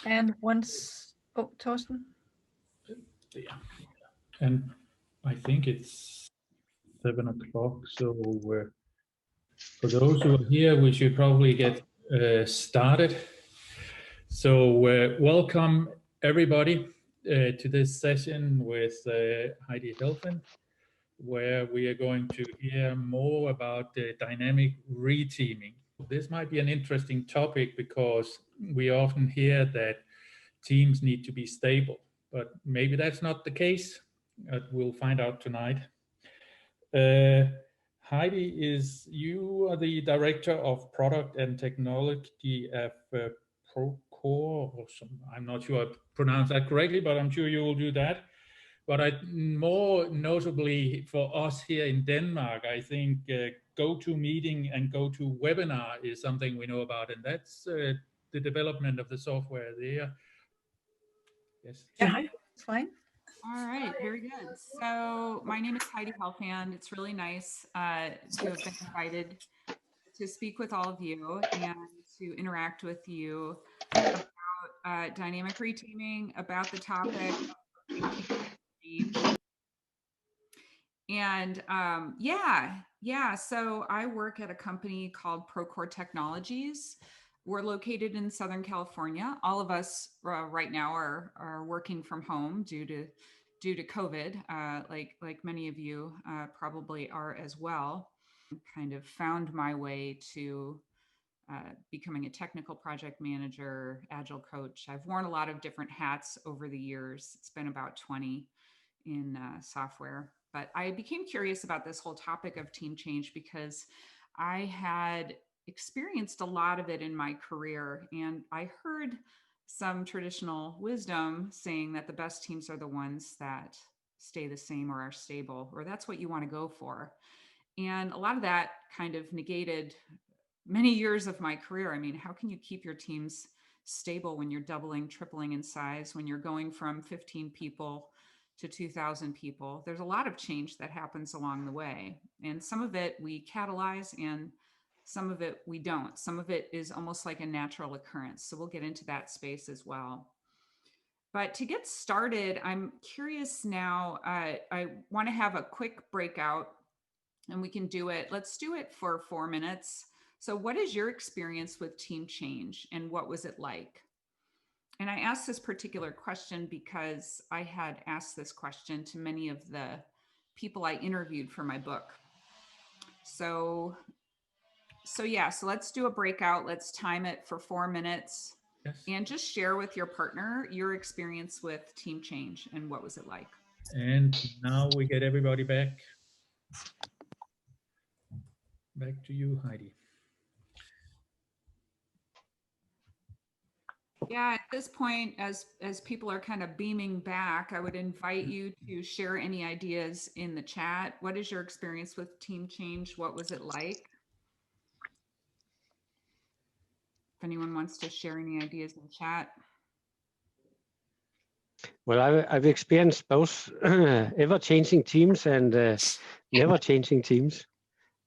And once, oh, Thorsten. Yeah. And I think it's 7 o'clock, so for those who are here, we should probably get started. So welcome everybody to this session with Heidi Helfand, where we are going to hear more about the dynamic reteaming. This might be an interesting topic because we often hear that teams need to be stable, but maybe that's not the case. We'll find out tonight. Heidi, you are the Director of Product and Technology at Procore, or some, I'm not sure I pronounced that correctly, but I'm sure you will do that. But more notably for us here in Denmark, I think GoToMeeting and GoToWebinar is something we know about, and that's the development of the software there. Yes. Yeah, it's fine. All right, very good. So my name is Heidi Helfand. It's really nice to have been invited to speak with all of you and to interact with you about dynamic reteaming, about the topic change. And so I work at a company called Procore Technologies. We're located in Southern California. All of us right now are working from home due to COVID, like many of you probably are as well. Kind of found my way to becoming a technical project manager, agile coach. I've worn a lot of different hats over the years. It's been about 20 in software. But I became curious about this whole topic of team change because I had experienced a lot of it in my career. And I heard some traditional wisdom saying that the best teams are the ones that stay the same or are stable, or that's what you want to go for. And a lot of that kind of negated many years of my career. I mean, how can you keep your teams stable when you're doubling, tripling in size, when you're going from 15 people to 2,000 people? There's a lot of change that happens along the way. And some of it we catalyze and some of it we don't. Some of it is almost like a natural occurrence. So we'll get into that space as well. But to get started, I'm curious now, I want to have a quick breakout and we can do it. Let's do it for 4 minutes. So what is your experience with team change and what was it like? And I asked this particular question because I had asked this question to many of the people I interviewed for my book. So let's do a breakout. Let's time it for 4 minutes. Yes. And just share with your partner your experience with team change and what was it like. And now we get everybody back. Back to you, Heidi. Yeah, at this point, as people are kind of beaming back, I would invite you to share any ideas in the chat. What is your experience with team change? What was it like? If anyone wants to share any ideas in the chat. Well, I've experienced both ever-changing teams and never-changing teams.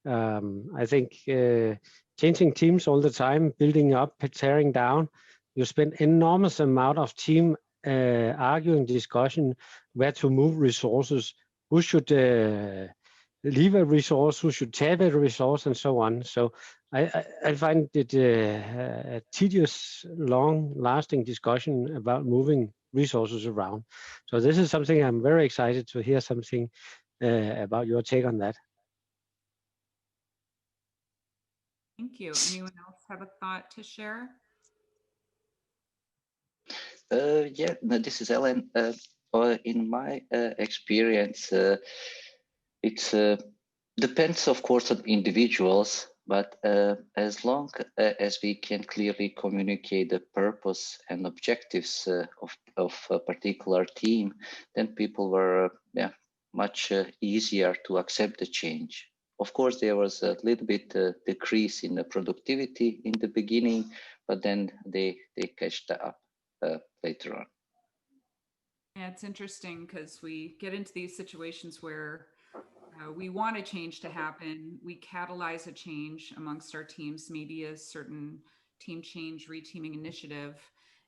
I think changing teams all the time, building up, tearing down. You spend enormous amount of team arguing, discussion, where to move resources, who should leave a resource, who should take a resource, and so on. So I find it a tedious, long-lasting discussion about moving resources around. So this is something I'm very excited to hear something about your take on that. Thank you. Anyone else have a thought to share? Yeah, no, this is Ellen. In my experience, it depends, of course, on individuals, but as long as we can clearly communicate the purpose and objectives of a particular team, then people were much easier to accept the change. Of course, there was a little bit decrease in the productivity in the beginning, but then they catched up later on. Yeah, it's interesting because we get into these situations where We want a change to happen. We catalyze a change amongst our teams, maybe a certain team change reteaming initiative.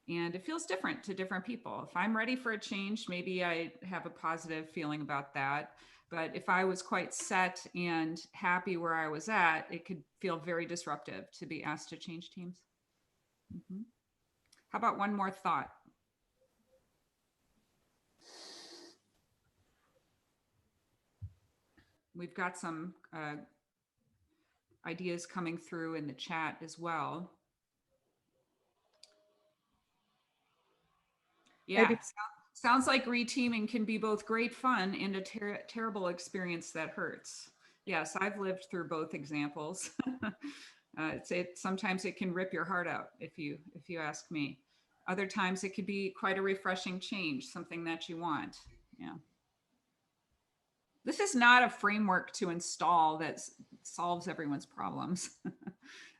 And it feels different to different people. If I'm ready for a change, maybe I have a positive feeling about that. But if I was quite set and happy where I was at, it could feel very disruptive to be asked to change teams. How about one more thought? We've got some ideas coming through in the chat as well. Yeah, sounds like reteaming can be both great fun and a terrible experience that hurts. Yes, I've lived through both examples. Sometimes it can rip your heart out, if you ask me. Other times it could be quite a refreshing change, something that you want. Yeah. This is not a framework to install that solves everyone's problems.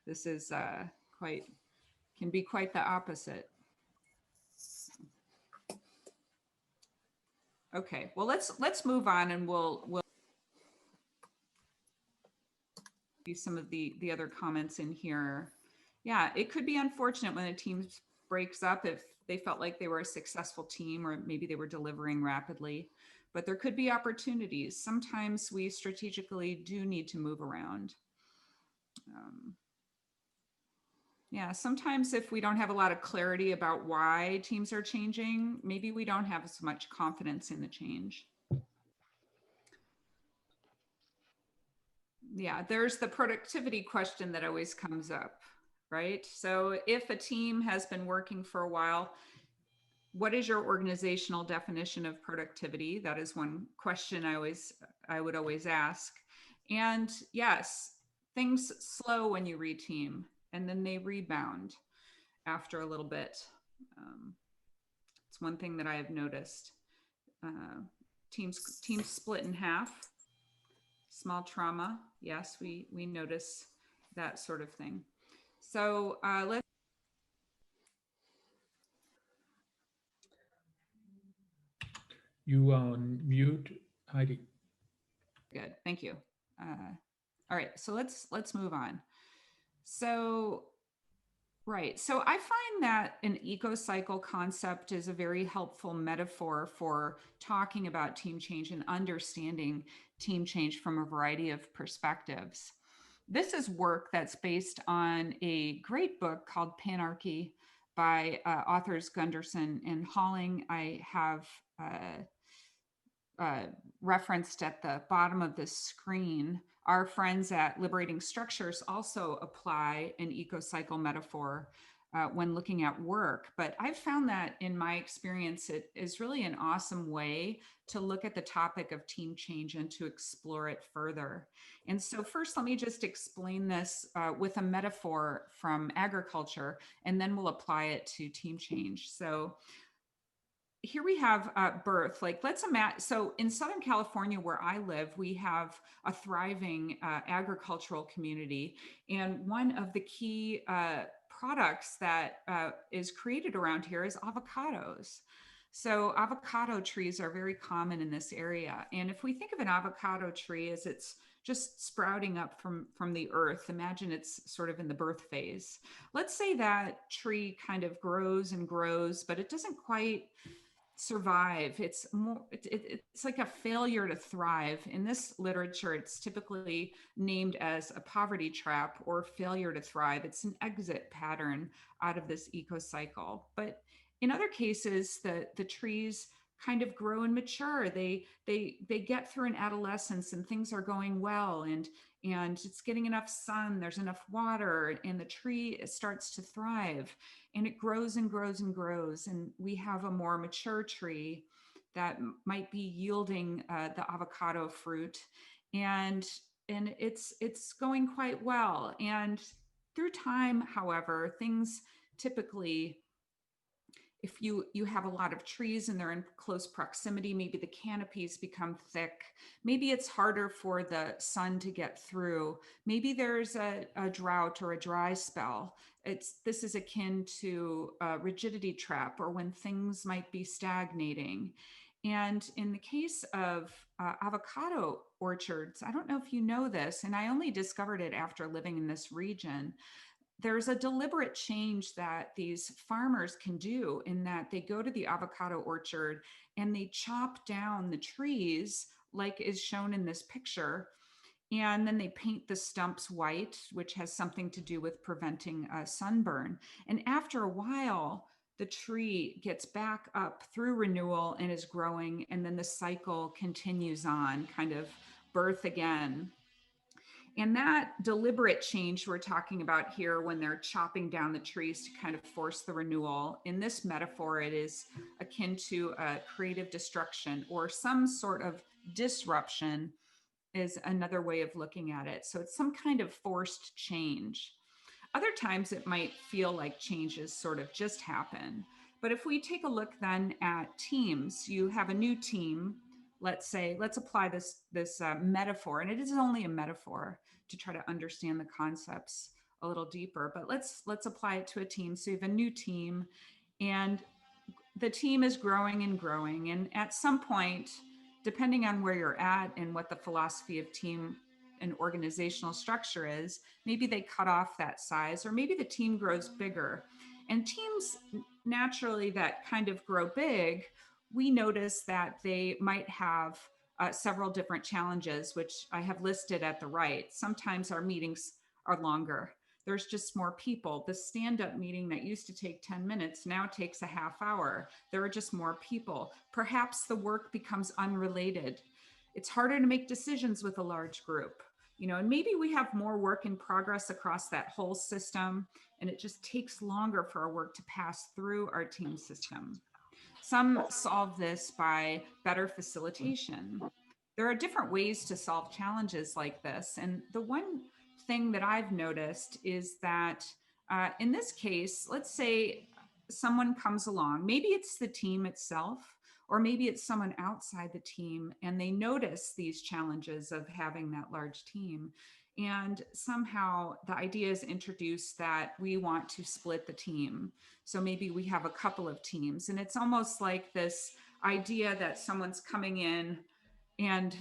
This is can be quite the opposite. Okay, well, let's move on, and we'll see some of the other comments in here. Yeah, it could be unfortunate when a team breaks up if they felt like they were a successful team, or maybe they were delivering rapidly, but there could be opportunities. Sometimes we strategically do need to move around. Yeah, sometimes if we don't have a lot of clarity about why teams are changing, maybe we don't have as much confidence in the change. Yeah, there's the productivity question that always comes up, right? So if a team has been working for a while, what is your organizational definition of productivity? That is one question I would always ask. And yes, things slow when you reteam, and then they rebound after a little bit. It's one thing that I have noticed. Teams split in half. Small trauma, yes, we notice that sort of thing. So let's. You are on mute, Heidi. Good, thank you. All right, so let's move on. So, right, so I find that an eco-cycle concept is a very helpful metaphor for talking about team change and understanding team change from a variety of perspectives. This is work that's based on a great book called Panarchy by authors Gunderson and Halling. I have referenced at the bottom of the screen. Our friends at Liberating Structures also apply an eco-cycle metaphor when looking at work. But I've found that in my experience, it is really an awesome way to look at the topic of team change and to explore it further. And so first, let me just explain this with a metaphor from agriculture, and then we'll apply it to team change. So here we have birth. Like, let's imagine, so in Southern California where I live, we have a thriving agricultural community. And one of the key products that is created around here is avocados. So avocado trees are very common in this area. And if we think of an avocado tree as it's just sprouting up from the earth, imagine it's sort of in the birth phase. Let's say that tree kind of grows and grows, but it doesn't quite survive. It's like a failure to thrive. In this literature, it's typically named as a poverty trap or failure to thrive. It's an exit pattern out of this eco-cycle. But in other cases, the trees kind of grow and mature. They get through an adolescence and things are going well, and it's getting enough sun, there's enough water, and the tree starts to thrive, and it grows and grows and grows. And we have a more mature tree that might be yielding the avocado fruit, and it's going quite well. And through time, however, things typically, if you have a lot of trees and they're in close proximity, maybe the canopies become thick. Maybe it's harder for the sun to get through. Maybe there's a drought or a dry spell. This is akin to a rigidity trap, or when things might be stagnating. And in the case of avocado orchards, I don't know if you know this, and I only discovered it after living in this region. There's a deliberate change that these farmers can do in that they go to the avocado orchard and they chop down the trees like is shown in this picture. And then they paint the stumps white, which has something to do with preventing sunburn. And after a while, the tree gets back up through renewal and is growing. And then the cycle continues on, kind of birth again. And that deliberate change we're talking about here when they're chopping down the trees to kind of force the renewal, in this metaphor, it is akin to a creative destruction or some sort of disruption is another way of looking at it. So it's some kind of forced change. Other times it might feel like changes sort of just happen. But if we take a look then at teams, you have a new team. Let's say, let's apply this metaphor, and it is only a metaphor to try to understand the concepts a little deeper. But let's apply it to a team. So you have a new team, and the team is growing and growing. And at some point, depending on where you're at and what the philosophy of team and organizational structure is, maybe they cut off that size, or maybe the team grows bigger. And teams naturally that kind of grow big, we notice that they might have several different challenges, which I have listed at the right. Sometimes our meetings are longer. There's just more people. The stand-up meeting that used to take 10 minutes now takes a half hour. There are just more people. Perhaps the work becomes unrelated. It's harder to make decisions with a large group, and maybe we have more work in progress across that whole system, and it just takes longer for our work to pass through our team system. Some solve this by better facilitation. There are different ways to solve challenges like this. And the one thing that I've noticed is that in this case, let's say someone comes along, maybe it's the team itself, or maybe it's someone outside the team, and they notice these challenges of having that large team. And somehow the idea is introduced that we want to split the team. So maybe we have a couple of teams, and it's almost like this idea that someone's coming in and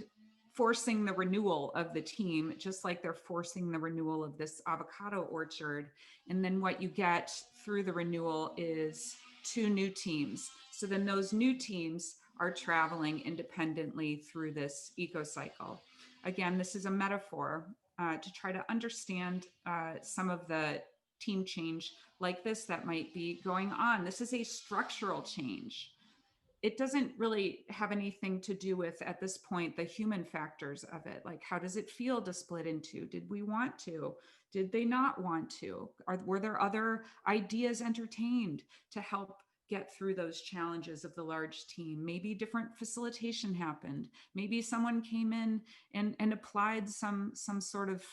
forcing the renewal of the team, just like they're forcing the renewal of this avocado orchard. And then what you get through the renewal is 2 new teams. So then those new teams are traveling independently through this eco-cycle. Again, this is a metaphor to try to understand some of the team change like this that might be going on. This is a structural change. It doesn't really have anything to do with, at this point, the human factors of it. Like, how does it feel to split in 2? Did we want to? Did they not want to? Were there other ideas entertained to help get through those challenges of the large team? Maybe different facilitation happened. Maybe someone came in and applied some sort of,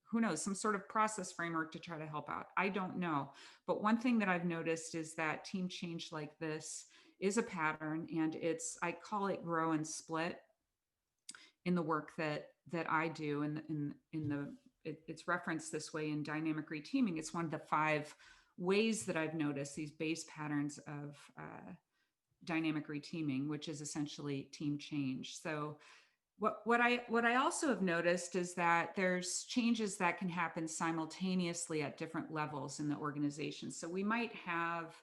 who knows, some sort of process framework to try to help out. I don't know. But one thing that I've noticed is that team change like this is a pattern, and I call it grow and split in the work that I do. It's referenced this way in Dynamic Reteaming. It's one of the 5 ways that I've noticed these base patterns of dynamic reteaming, which is essentially team change. So what I also have noticed is that there's changes that can happen simultaneously at different levels in the organization. So we might have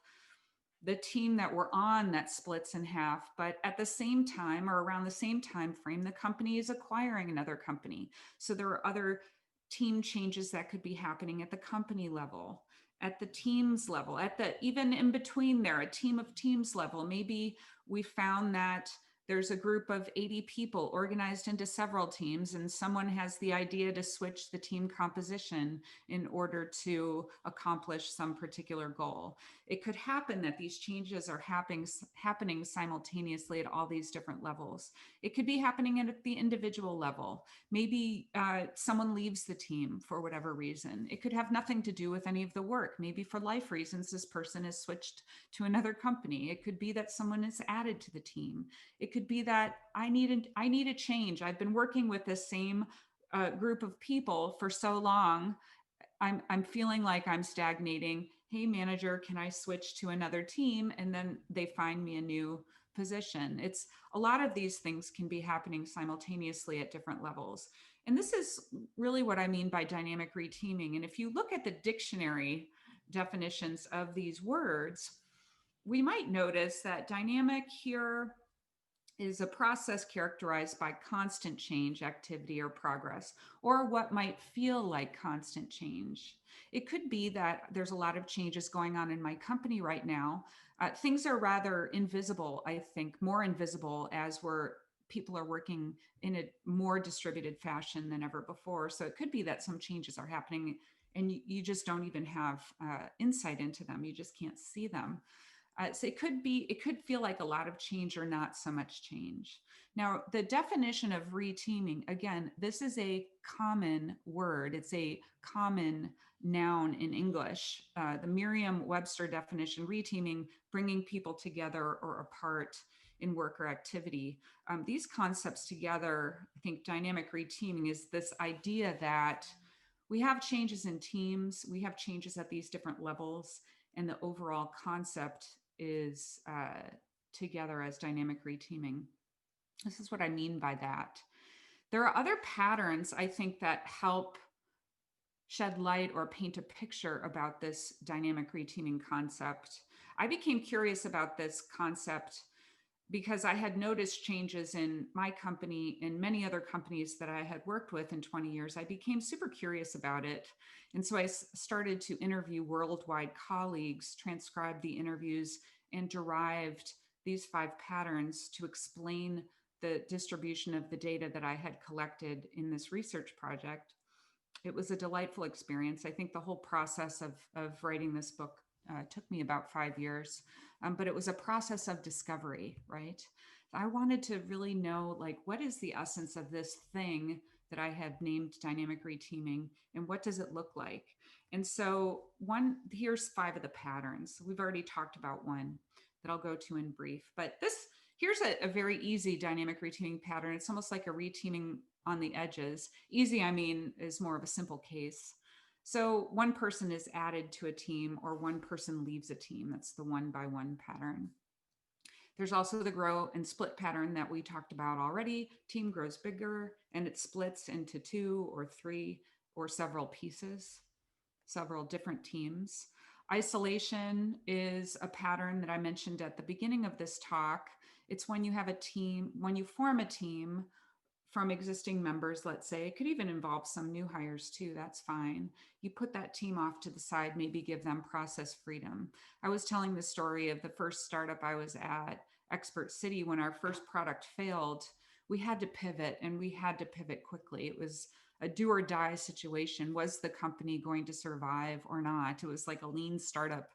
the team that we're on that splits in half, but at the same time or around the same time frame, the company is acquiring another company. So there are other team changes that could be happening at the company level, at the teams level, even in between there, a team of teams level. Maybe we found that there's a group of 80 people organized into several teams, and someone has the idea to switch the team composition in order to accomplish some particular goal. It could happen that these changes are happening simultaneously at all these different levels. It could be happening at the individual level. Maybe someone leaves the team for whatever reason. It could have nothing to do with any of the work. Maybe for life reasons, this person is switched to another company. It could be that someone is added to the team. It could be that I need a change. I've been working with this same group of people for so long. I'm feeling like I'm stagnating. Hey, manager, can I switch to another team? And then they find me a new position. It's a lot of these things can be happening simultaneously at different levels. And this is really what I mean by dynamic reteaming. And if you look at the dictionary definitions of these words, we might notice that dynamic here is a process characterized by constant change, activity, or progress, or what might feel like constant change. It could be that there's a lot of changes going on in my company right now. Things are rather invisible, I think, more invisible as people are working in a more distributed fashion than ever before. So it could be that some changes are happening and you just don't even have insight into them. You just can't see them. So it could feel like a lot of change or not so much change. Now, the definition of reteaming, again, this is a common word. It's a common noun in English. The Merriam-Webster definition, reteaming, bringing people together or apart in work or activity. These concepts together, I think dynamic reteaming is this idea that we have changes in teams, we have changes at these different levels, and the overall concept is together as dynamic reteaming. This is what I mean by that. There are other patterns, I think, that help shed light or paint a picture about this dynamic reteaming concept. I became curious about this concept because I had noticed changes in my company and many other companies that I had worked with in 20 years. I became super curious about it. And so I started to interview worldwide colleagues, transcribed the interviews, and derived these 5 patterns to explain the distribution of the data that I had collected in this research project. It was a delightful experience. I think the whole process of writing this book took me about 5 years, but it was a process of discovery, right? I wanted to really know, like, what is the essence of this thing that I had named dynamic reteaming, and what does it look like? And so here's 5 of the patterns. We've already talked about one that I'll go to in brief, but here's a very easy dynamic reteaming pattern. It's almost like a reteaming on the edges. Easy, I mean, is more of a simple case. So one person is added to a team or one person leaves a team. That's the 1-by-1 pattern. There's also the grow and split pattern that we talked about already. Team grows bigger and it splits into 2 or 3 or several pieces, several different teams. Isolation is a pattern that I mentioned at the beginning of this talk. It's when you have a team, when you form a team from existing members, let's say. It could even involve some new hires too, that's fine. You put that team off to the side, maybe give them process freedom. I was telling the story of the first startup I was at, Expert City. When our first product failed, we had to pivot, and we had to pivot quickly. It was a do or die situation. Was the company going to survive or not? It was like a lean startup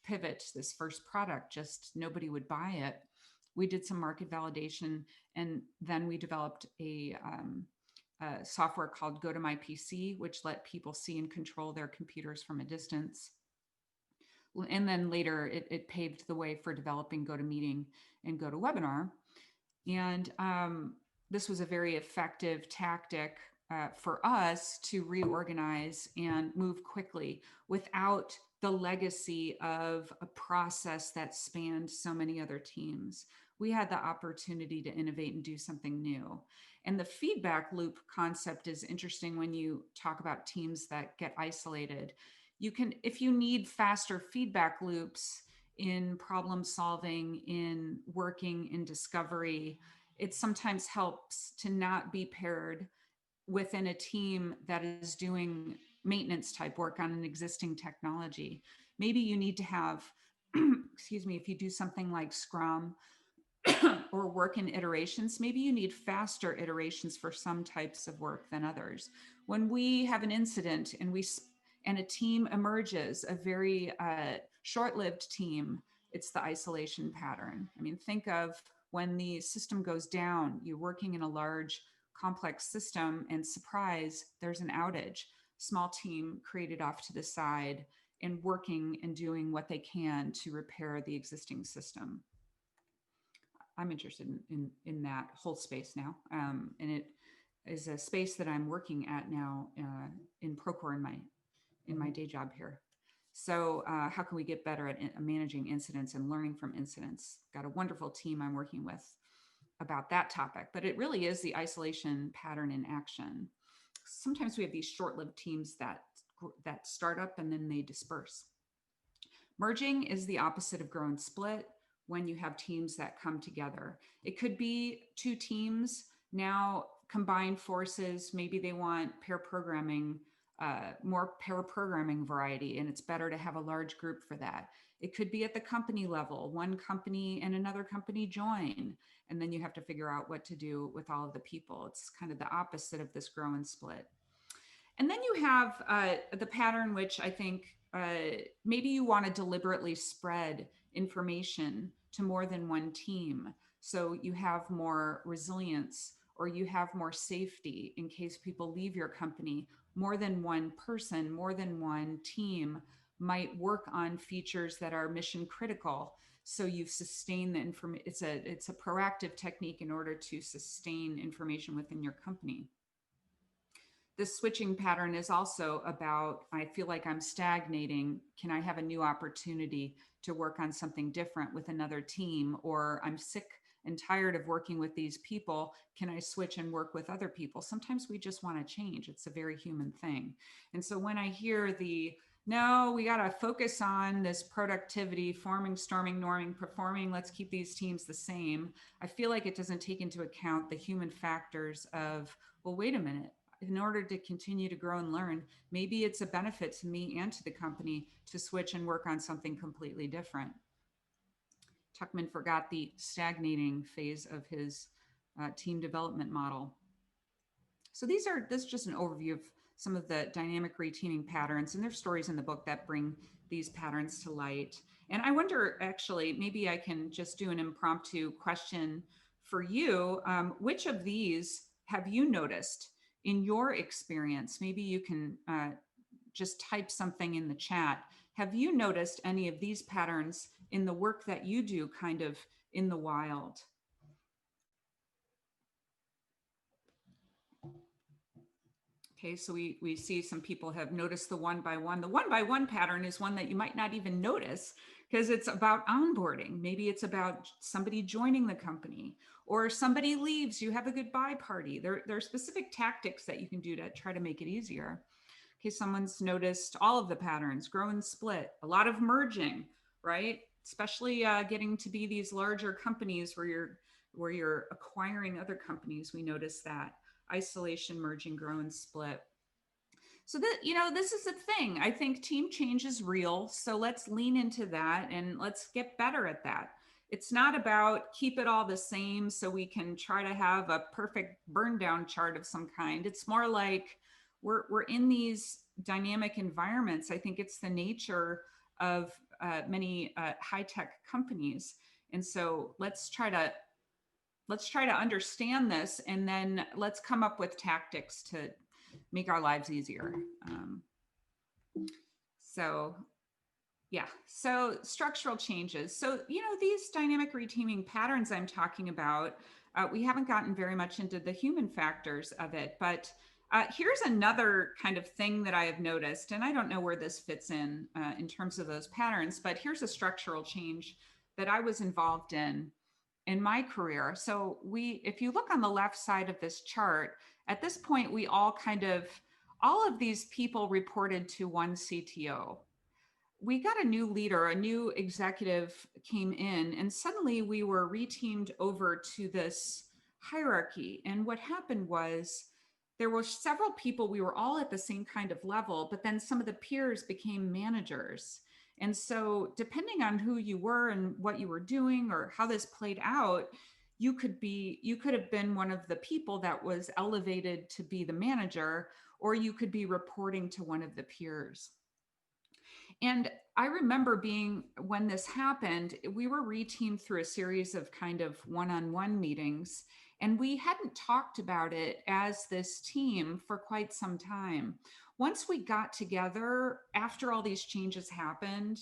pivot. This first product, just nobody would buy it. We did some market validation, and then we developed a software called 𝗀𝗵𝘁, which let people see and control their computers from a distance. And then later, it paved the way for developing GoToMeeting and GoToWebinar. And this was a very effective tactic for us to reorganize and move quickly without the legacy of a process that spanned so many other teams. We had the opportunity to innovate and do something new. And the feedback loop concept is interesting when you talk about teams that get isolated. You can, if you need faster feedback loops in problem solving, in working, in discovery, it sometimes helps to not be paired within a team that is doing maintenance type work on an existing technology. Maybe you need to have, excuse me, if you do something like Scrum or work in iterations, maybe you need faster iterations for some types of work than others. When we have an incident and a team emerges, a very short-lived team, it's the isolation pattern. I mean, think of when the system goes down, you're working in a large, complex system, and surprise, there's an outage. Small team created off to the side and working and doing what they can to repair the existing system. I'm interested in that whole space now. And it is a space that I'm working at now in Procore in my day job here. So how can we get better at managing incidents and learning from incidents? Got a wonderful team I'm working with about that topic, but it really is the isolation pattern in action. Sometimes we have these short-lived teams that start up and then they disperse. Merging is the opposite of grow and split when you have teams that come together. It could be two teams now combine forces. Maybe they want pair programming, more pair programming variety, and it's better to have a large group for that. It could be at the company level, one company and another company join, and then you have to figure out what to do with all of the people. It's kind of the opposite of this grow and split. And then you have the pattern, which I think maybe you want to deliberately spread information to more than one team. So you have more resilience, or you have more safety in case people leave your company. More than one person, more than one team might work on features that are mission critical. So you've sustained the information. It's a proactive technique in order to sustain information within your company. This switching pattern is also about, I feel like I'm stagnating. Can I have a new opportunity to work on something different with another team? Or I'm sick and tired of working with these people. Can I switch and work with other people? Sometimes we just want to change. It's a very human thing. And so when I hear no, we got to focus on this productivity, forming, storming, norming, performing, let's keep these teams the same, I feel like it doesn't take into account the human factors of, well, wait a minute. In order to continue to grow and learn, maybe it's a benefit to me and to the company to switch and work on something completely different. Tuckman forgot the stagnating phase of his team development model. So this is just an overview of some of the dynamic reteaming patterns, and there's stories in the book that bring these patterns to light. And I wonder, actually, maybe I can just do an impromptu question for you. Which of these have you noticed in your experience? Maybe you can just type something in the chat. Have you noticed any of these patterns in the work that you do kind of in the wild? Okay, so we see some people have noticed the one by one. The one by one pattern is one that you might not even notice because it's about onboarding. Maybe it's about somebody joining the company, or somebody leaves, you have a goodbye party. There are specific tactics that you can do to try to make it easier. Okay, someone's noticed all of the patterns, grow and split, a lot of merging, right? Especially getting to be these larger companies where you're acquiring other companies. We notice that. Isolation, merging, grow and split. So that, this is a thing. I think team change is real. So let's lean into that and let's get better at that. It's not about keep it all the same so we can try to have a perfect burn down chart of some kind. It's more like we're in these dynamic environments. I think it's the nature of many high-tech companies. And so let's try to understand this, and then let's come up with tactics to make our lives easier. So structural changes. So, these dynamic reteaming patterns I'm talking about, we haven't gotten very much into the human factors of it, but here's another kind of thing that I have noticed, and I don't know where this fits in terms of those patterns, but here's a structural change that I was involved in my career. So if you look on the left side of this chart, at this point, we all of these people reported to one CTO. We got a new leader, a new executive came in, and suddenly we were reteamed over to this hierarchy. And what happened was there were several people, we were all at the same kind of level, but then some of the peers became managers. And so depending on who you were and what you were doing or how this played out, you could have been one of the people that was elevated to be the manager, or you could be reporting to one of the peers. And I remember when this happened, we were reteamed through a series of kind of one-on-one meetings, and we hadn't talked about it as this team for quite some time. Once we got together, after all these changes happened,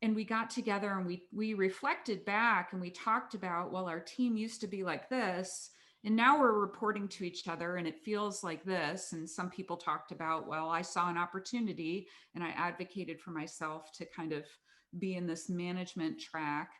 and we got together and we reflected back and we talked about, well, our team used to be like this, And now we're reporting to each other and it feels like this. And some people talked about, well, I saw an opportunity and I advocated for myself to kind of be in this management track.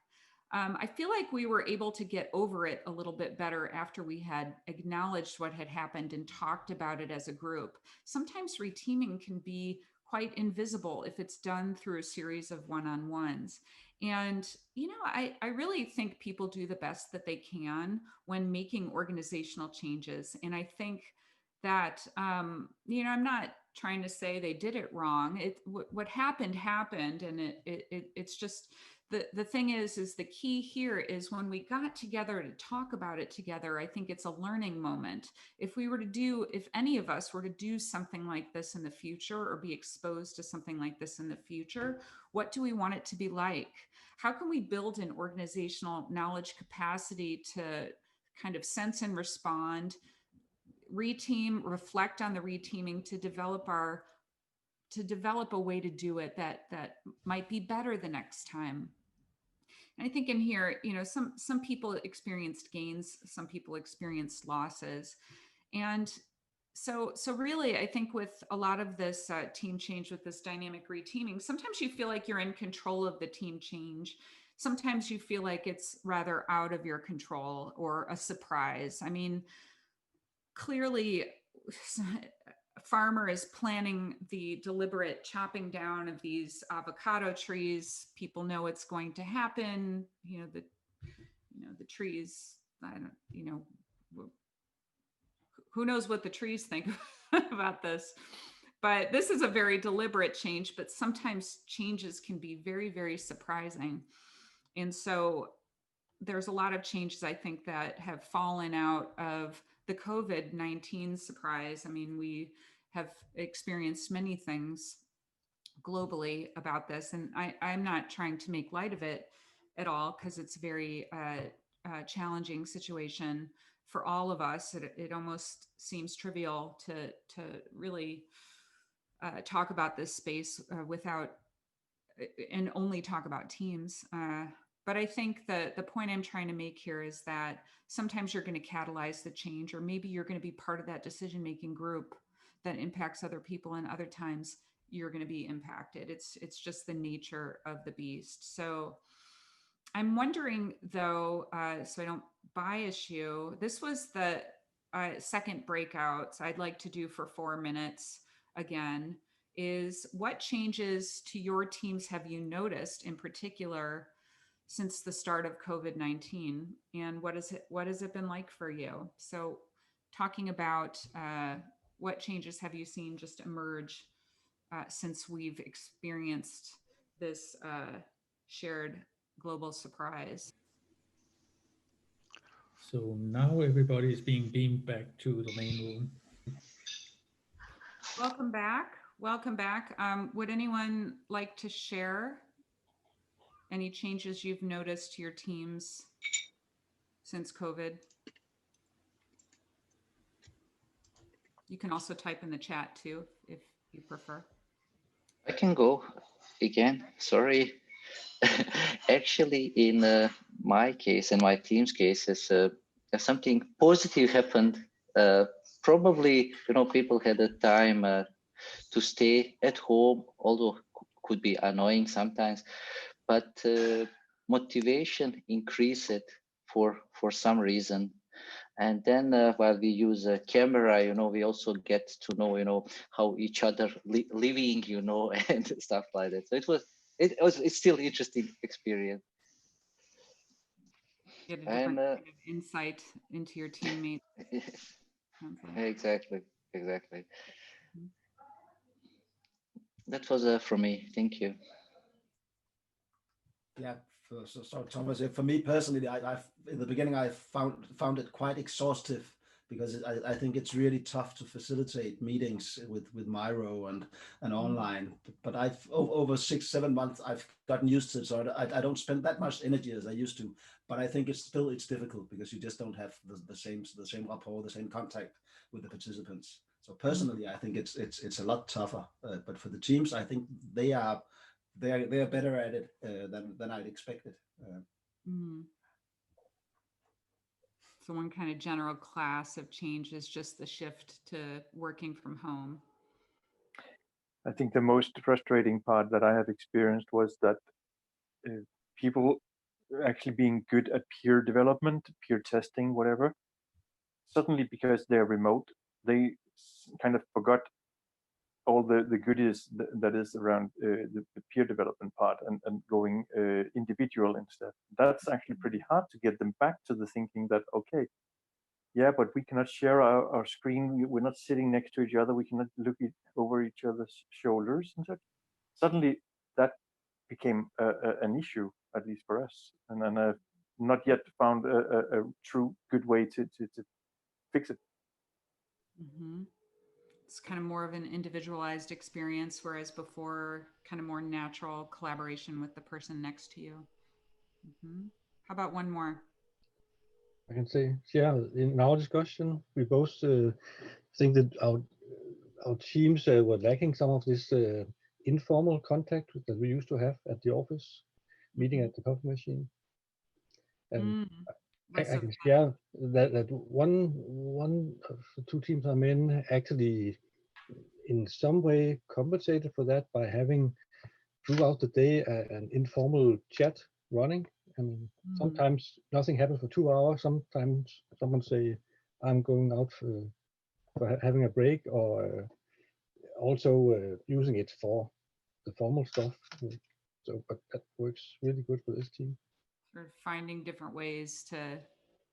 I feel like we were able to get over it a little bit better after we had acknowledged what had happened and talked about it as a group. Sometimes reteaming can be quite invisible if it's done through a series of one-on-ones. And, you know, I really think people do the best that they can when making organizational changes. And I think that, you know, I'm not trying to say they did it wrong. What happened, and it's just, the thing is the key here is when we got together to talk about it together, I think it's a learning moment. If any of us were to do something like this in the future or be exposed to something like this in the future, what do we want it to be like? How can we build an organizational knowledge capacity to kind of sense and respond, reteam, reflect on the reteaming to develop a way to do it that might be better the next time. And I think in here, you know, some people experienced gains, some people experienced losses. And so really, I think with a lot of this team change, with this dynamic reteaming, sometimes you feel like you're in control of the team change. Sometimes you feel like it's rather out of your control or a surprise. I mean, clearly, a farmer is planning the deliberate chopping down of these avocado trees. People know it's going to happen. You know, the trees, who knows what the trees think about this, but this is a very deliberate change, but sometimes changes can be very, very surprising. And so there's a lot of changes, I think, that have fallen out of the COVID-19 surprise. I mean, we have experienced many things globally about this, and I'm not trying to make light of it at all, because it's a very challenging situation for all of us. It almost seems trivial to really talk about this space without and only talk about teams. But I think the point I'm trying to make here is that sometimes you're going to catalyze the change, or maybe you're going to be part of that decision-making group that impacts other people, and other times you're going to be impacted. It's just the nature of the beast. So I'm wondering, though, so I don't bias you, this was the second breakout, so I'd like to do for 4 minutes again, is what changes to your teams have you noticed in particular since the start of COVID-19, and what has it been like for you? So talking about what changes have you seen just emerge since we've experienced this shared global surprise. So now everybody is being beamed back to the main room. Welcome back. Welcome back. Would anyone like to share any changes you've noticed to your teams since COVID? You can also type in the chat too, if you prefer. I can go again. Sorry. Actually, in my case and my team's cases, something positive happened. Probably, people had the time to stay at home, although could be annoying sometimes, but motivation increased for some reason. And then while we use a camera, we also get to know, how each other living, and stuff like that. So it's still interesting experience. Get a different kind of insight into your teammates. Exactly. Mm-hmm. That was from me. Thank you. Yeah, so Thomas, for me personally, I've in the beginning I found it quite exhaustive, because I think it's really tough to facilitate meetings with Miro and online. But I've over 6-7 months I've gotten used to it, so I don't spend that much energy as I used to. But I think it's difficult, because you just don't have the same rapport, the same contact with the participants. So personally, I think it's a lot tougher. But for the teams, I think they are better at it than I'd expected. So one kind of general class of change is just the shift to working from home. I think the most frustrating part that I have experienced was that people actually being good at peer development, peer testing, whatever, suddenly because they're remote, they kind of forgot all the goodies that is around the peer development part and going individual instead. That's actually pretty hard to get them back to the thinking that, okay, yeah, but we cannot share our screen. We're not sitting next to each other. We cannot look over each other's shoulders and such. Suddenly that became an issue, at least for us. And I've not yet found a true good way to fix it. Mm-hmm. It's kind of more of an individualized experience, whereas before, kind of more natural collaboration with the person next to you. Mm-hmm. How about one more? I can say, yeah, in our discussion, we both think that our teams were lacking some of this informal contact that we used to have at the office, meeting at the coffee machine. And I can share that one of the two teams I'm in actually in some way compensated for that by having throughout the day an informal chat running. I mean, sometimes nothing happens for 2 hours. Sometimes someone say, I'm going out for having a break, or also using it for the formal stuff. So, but that works really good for this team. Sort of finding different ways to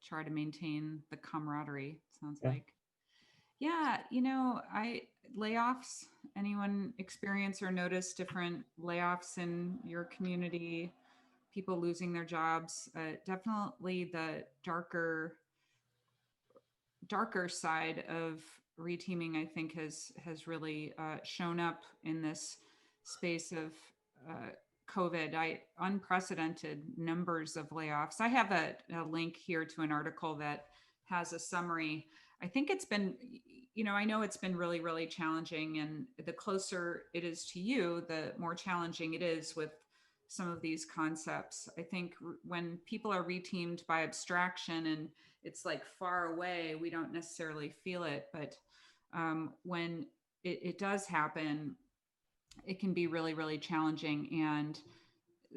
try to maintain the camaraderie, sounds like. Yeah, layoffs, anyone experience or notice different layoffs in your community, people losing their jobs? Definitely the darker side of reteaming, I think, has really shown up in this space of COVID. Unprecedented numbers of layoffs. I have a link here to an article that has a summary. I think it's been, I know it's been really, really challenging, and the closer it is to you, the more challenging it is with some of these concepts. I think when people are reteamed by abstraction and it's like far away, we don't necessarily feel it, but when it does happen, it can be really, really challenging. And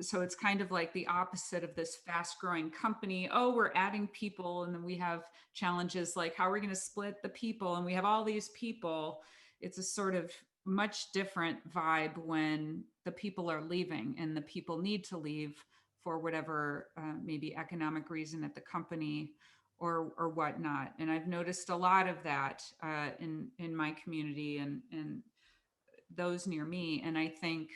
so it's kind of like the opposite of this fast growing company. Oh, we're adding people. And then we have challenges like how are we going to split the people? And we have all these people. It's a sort of much different vibe when the people are leaving and the people need to leave for whatever maybe economic reason at the company or whatnot. And I've noticed a lot of that in my community and those near me. And I think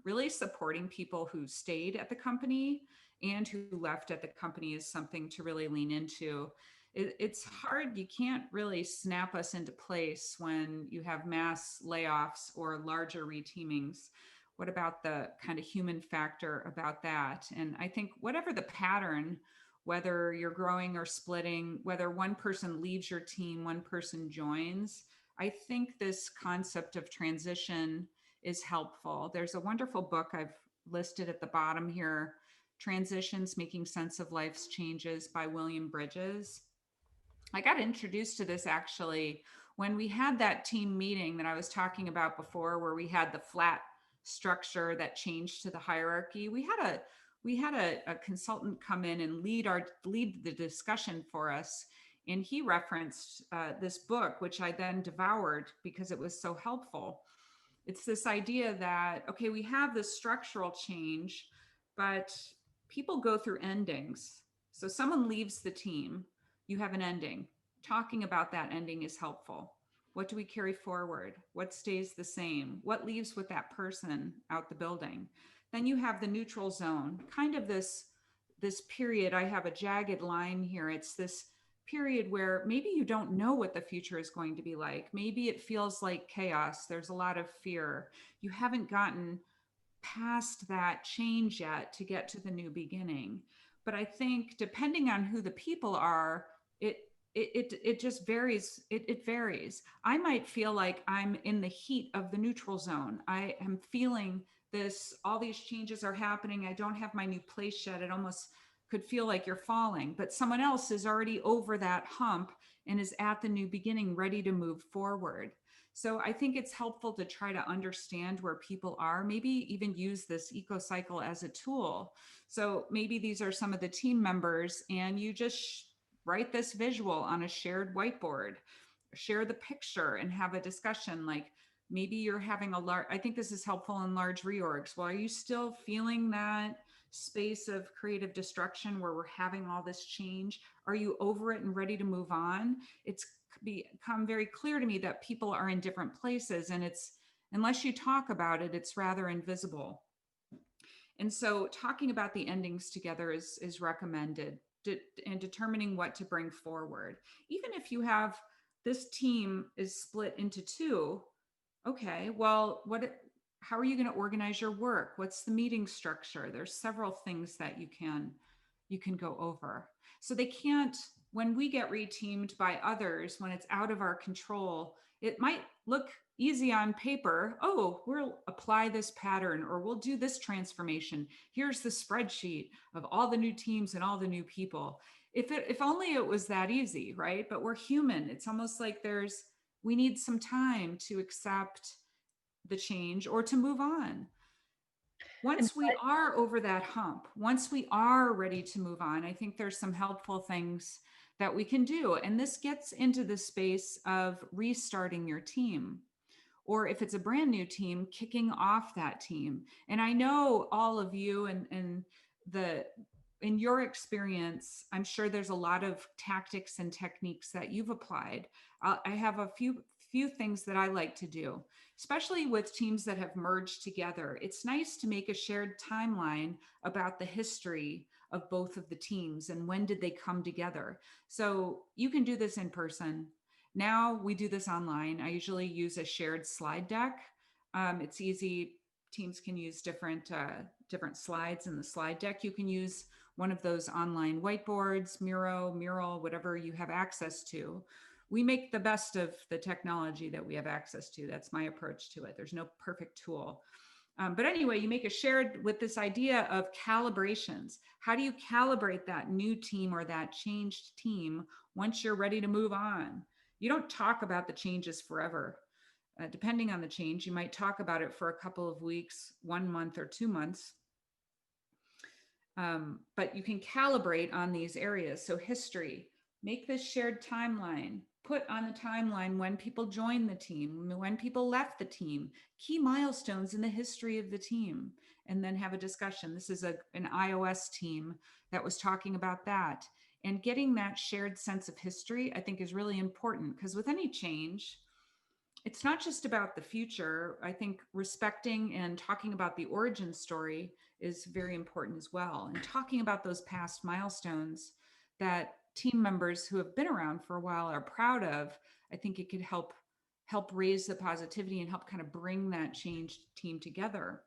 really supporting people who stayed at the company and who left at the company is something to really lean into. It's hard. You can't really snap us into place when you have mass layoffs or larger reteamings. What about the kind of human factor about that? And I think whatever the pattern, whether you're growing or splitting, whether one person leaves your team, one person joins, I think this concept of transition is helpful. There's a wonderful book I've listed at the bottom here, Transitions, Making Sense of Life's Changes by 𝗿𝗵𝗂𝗁. I got introduced to this actually when we had that team meeting that I was talking about before, where we had the flat structure that changed to the hierarchy. We had a consultant come in and lead the discussion for us. And he referenced this book, which I then devoured because it was so helpful. It's this idea that, okay, we have this structural change, but people go through endings. So someone leaves the team, you have an ending. Talking about that ending is helpful. What do we carry forward? What stays the same? What leaves with that person out the building? Then you have the neutral zone, kind of this period. I have a jagged line here. It's this period where maybe you don't know what the future is going to be like. Maybe it feels like chaos. There's a lot of fear. You haven't gotten past that change yet to get to the new beginning. But I think depending on who the people are, it just varies. It varies. I might feel like I'm in the heat of the neutral zone. I am feeling this, all these changes are happening. I don't have my new place yet. It almost could feel like you're falling, but someone else is already over that hump and is at the new beginning, ready to move forward. So I think it's helpful to try to understand where people are, maybe even use this eco-cycle as a tool. So maybe these are some of the team members, and you just write this visual on a shared whiteboard, share the picture and have a discussion. Like maybe you're having a large, I think this is helpful in large reorgs. Well, are you still feeling that space of creative destruction where we're having all this change? Are you over it and ready to move on? It's become very clear to me that people are in different places, and it's, unless you talk about it, it's rather invisible. And so talking about the endings together is recommended, and determining what to bring forward. Even if you have, this team is split into two, okay, well, how are you going to organize your work? What's the meeting structure? There's several things that you can go over. So they can't, when we get reteamed by others, when it's out of our control, it might look easy on paper. Oh, we'll apply this pattern, or we'll do this transformation. Here's the spreadsheet of all the new teams and all the new people. If only it was that easy, right? But we're human. It's almost like we need some time to accept the change or to move on. Once we are over that hump, once we are ready to move on, I think there's some helpful things that we can do. And this gets into the space of restarting your team, or if it's a brand new team, kicking off that team. And I know all of you and in your experience, I'm sure there's a lot of tactics and techniques that you've applied. I have a few things that I like to do, especially with teams that have merged together. It's nice to make a shared timeline about the history of both of the teams and when did they come together. So you can do this in person. Now we do this online. I usually use a shared slide deck. It's easy. Teams can use different slides in the slide deck. You can use one of those online whiteboards, Miro, Mural, whatever you have access to. We make the best of the technology that we have access to. That's my approach to it. There's no perfect tool. But anyway, you make a shared with this idea of calibrations. How do you calibrate that new team or that changed team once you're ready to move on? You don't talk about the changes forever. Depending on the change, you might talk about it for a couple of weeks, 1 month or 2 months. But you can calibrate on these areas. So history, make this shared timeline. Put on the timeline when people joined the team, when people left the team, key milestones in the history of the team, and then have a discussion. This is an iOS team that was talking about that. And getting that shared sense of history, I think, is really important, because with any change, it's not just about the future. I think respecting and talking about the origin story is very important as well. And talking about those past milestones that team members who have been around for a while are proud of, I think it could help raise the positivity and help kind of bring that changed team together.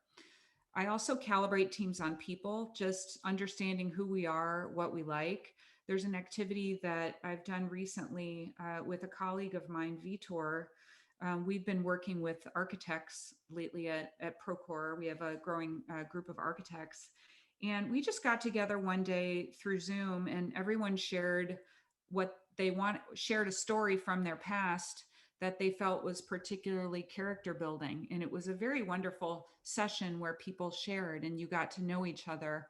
I also calibrate teams on people, just understanding who we are, what we like. There's an activity that I've done recently with a colleague of mine, Vitor. We've been working with architects lately at Procore. We have a growing group of architects. And we just got together one day through Zoom, and everyone shared what they shared a story from their past that they felt was particularly character building. And it was a very wonderful session where people shared and you got to know each other,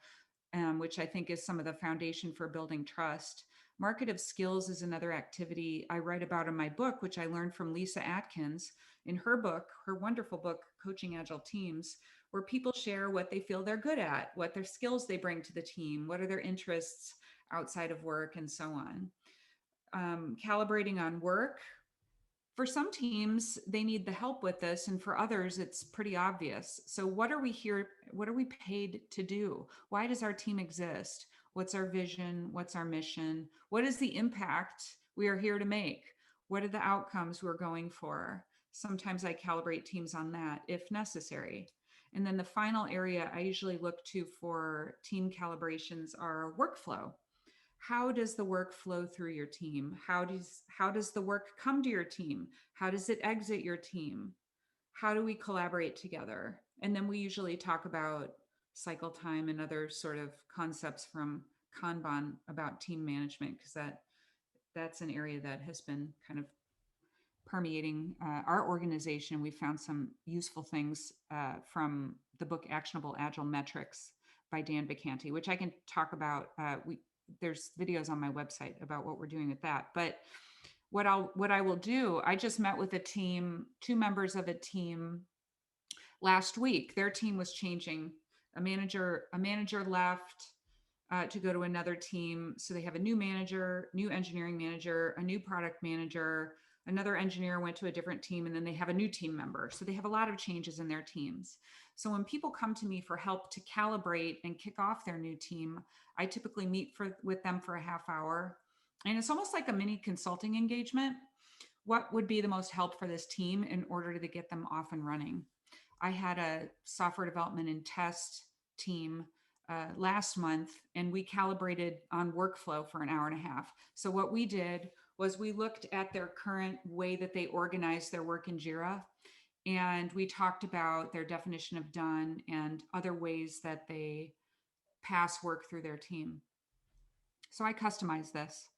which I think is some of the foundation for building trust. Market of skills is another activity I write about in my book, which I learned from Lisa Atkins in her book, her wonderful book, Coaching Agile Teams, where people share what they feel they're good at, what their skills they bring to the team, what are their interests outside of work, and so on. Calibrating on work. For some teams, they need the help with this, and for others, it's pretty obvious. So what are we here? What are we paid to do? Why does our team exist? What's our vision? What's our mission? What is the impact we are here to make? What are the outcomes we're going for? Sometimes I calibrate teams on that if necessary. And then the final area I usually look to for team calibrations are workflow. How does the work flow through your team? How does the work come to your team? How does it exit your team? How do we collaborate together? And then we usually talk about cycle time and other sort of concepts from Kanban about team management, because that's an area that has been kind of permeating our organization. We found some useful things from the book Actionable Agile Metrics by 𝗪𝗵𝘁, which I can talk about. There's videos on my website about what we're doing with that. But what I will do, I just met with a team, 2 members of a team last week. Their team was changing. A manager left to go to another team. So they have a new manager, new engineering manager, a new product manager, another engineer went to a different team, and then they have a new team member. So they have a lot of changes in their teams. So when people come to me for help to calibrate and kick off their new team, I typically meet with them for a half hour. And it's almost like a mini consulting engagement. What would be the most help for this team in order to get them off and running? I had a software development and test team last month, and we calibrated on workflow for an hour and a half. So what we did was we looked at their current way that they organize their work in Jira, and we talked about their definition of done and other ways that they pass work through their team. So I customized this.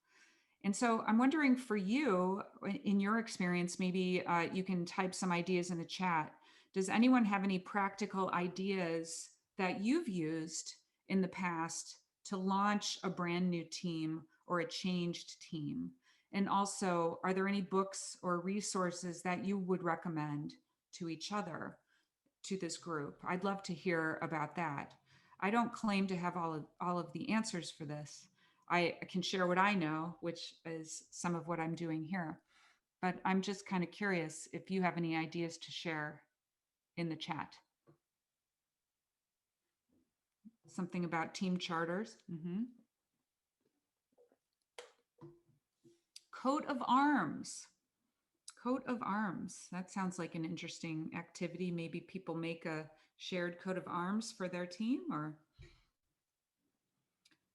And so I'm wondering, for you, in your experience, maybe you can type some ideas in the chat. Does anyone have any practical ideas that you've used in the past to launch a brand new team or a changed team? And also, are there any books or resources that you would recommend to each other, to this group? I'd love to hear about that. I don't claim to have all of the answers for this. I can share what I know, which is some of what I'm doing here. But I'm just kind of curious if you have any ideas to share in the chat. Something about team charters. Coat of arms. Coat of arms. That sounds like an interesting activity. Maybe people make a shared coat of arms for their team. Or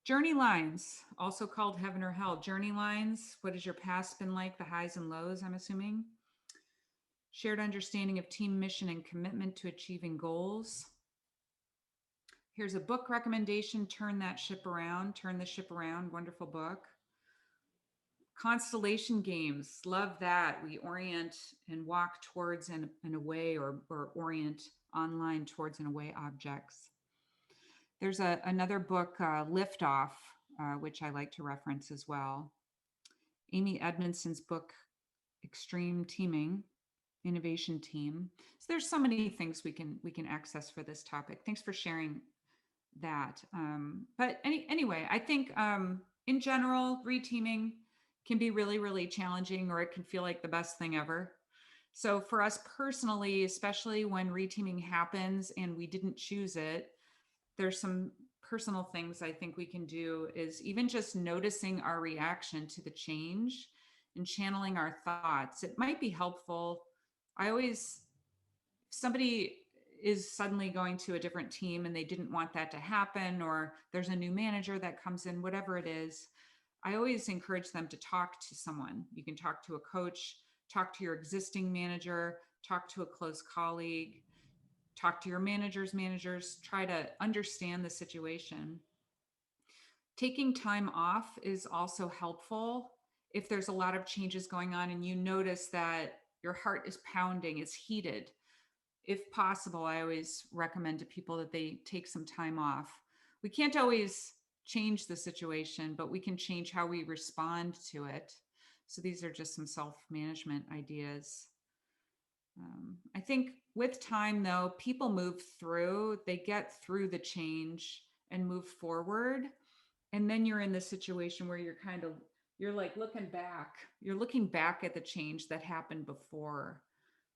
journey lines, also called heaven or hell. Journey lines. What has your past been like? The highs and lows, I'm assuming. Shared understanding of team mission and commitment to achieving goals. Here's a book recommendation, Turn That Ship Around, Turn the Ship Around, wonderful book. Constellation games, love that. We orient and walk towards and away, or orient online towards and away objects. There's another book, Lift Off, which I like to reference as well. Amy Edmondson's book, Extreme Teaming, Innovation Team. So there's so many things we can access for this topic. Thanks for sharing that. But anyway, I think in general, reteaming can be really, really challenging, or it can feel like the best thing ever. So for us personally, especially when reteaming happens and we didn't choose it, there's some personal things I think we can do, is even just noticing our reaction to the change and channeling our thoughts. It might be helpful. If somebody is suddenly going to a different team and they didn't want that to happen, or there's a new manager that comes in, whatever it is, I always encourage them to talk to someone. You can talk to a coach, talk to your existing manager, talk to a close colleague, talk to your managers, try to understand the situation. Taking time off is also helpful. If there's a lot of changes going on and you notice that your heart is pounding, it's heated, if possible, I always recommend to people that they take some time off. We can't always change the situation, but we can change how we respond to it. So these are just some self-management ideas. I think with time, though, people move through, they get through the change and move forward. And then you're in the situation where you're like looking back at the change that happened before.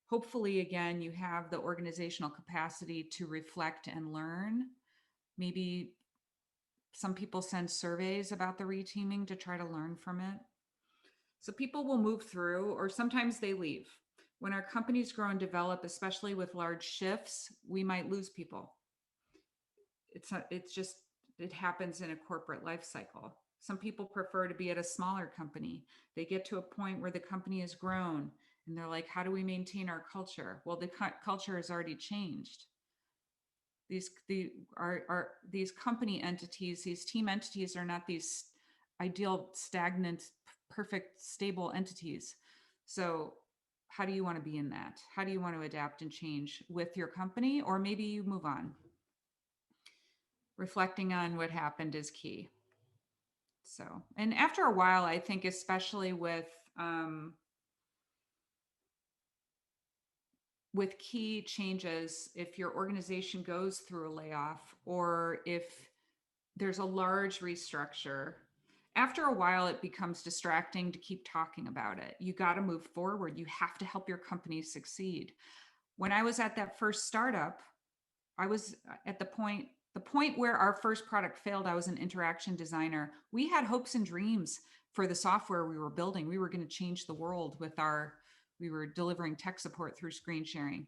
Hopefully, again, you have the organizational capacity to reflect and learn. Maybe some people send surveys about the reteaming to try to learn from it. So people will move through, or sometimes they leave. When our companies grow and develop, especially with large shifts, we might lose people. It happens in a corporate life cycle. Some people prefer to be at a smaller company. They get to a point where the company has grown and they're like, how do we maintain our culture? Well, the culture has already changed. these company entities, these team entities are not these ideal, stagnant, perfect, stable entities. So how do you want to be in that? How do you want to adapt and change with your company? Or maybe you move on. Reflecting on what happened is key. So, and after a while, I think especially with key changes, if your organization goes through a layoff or if there's a large restructure, after a while, it becomes distracting to keep talking about it. You got to move forward. You have to help your company succeed. When I was at that first startup, I was at the point where our first product failed. I was an interaction designer. We had hopes and dreams for the software we were building. We were going to change the world with we were delivering tech support through screen sharing.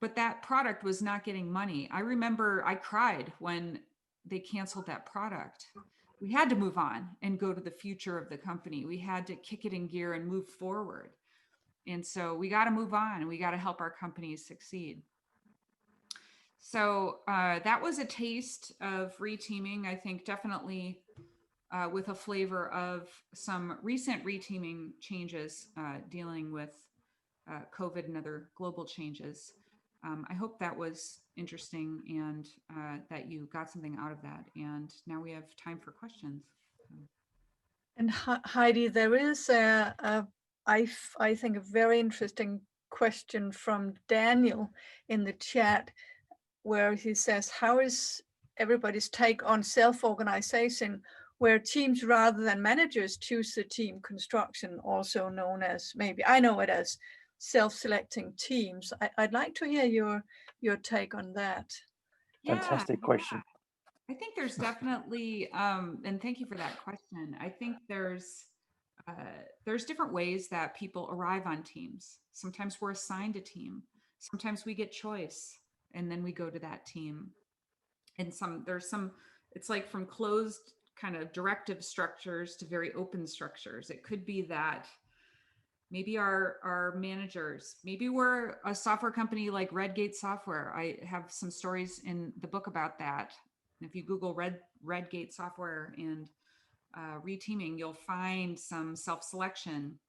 But that product was not getting money. I remember I cried when they canceled that product. We had to move on and go to the future of the company. We had to kick it in gear and move forward. And so we got to move on and we got to help our companies succeed. So that was a taste of reteaming, I think definitely with a flavor of some recent reteaming changes dealing with COVID and other global changes. I hope that was interesting and that you got something out of that. And now we have time for questions. And Heidi, there is I think a very interesting question from Daniel in the chat, where he says, how is everybody's take on self-organization, where teams rather than managers choose the team construction, also known as, maybe I know it as self-selecting teams? I'd like to hear your take on that. Fantastic question. I think there's definitely, and thank you for that question. I think there's different ways that people arrive on teams. Sometimes we're assigned a team. Sometimes we get choice and then we go to that team. And there's some, it's like from closed kind of directive structures to very open structures. It could be that maybe our managers, maybe we're a software company like Redgate Software. I have some stories in the book about that. If you Google Redgate Software and reteaming, you'll find some self-selection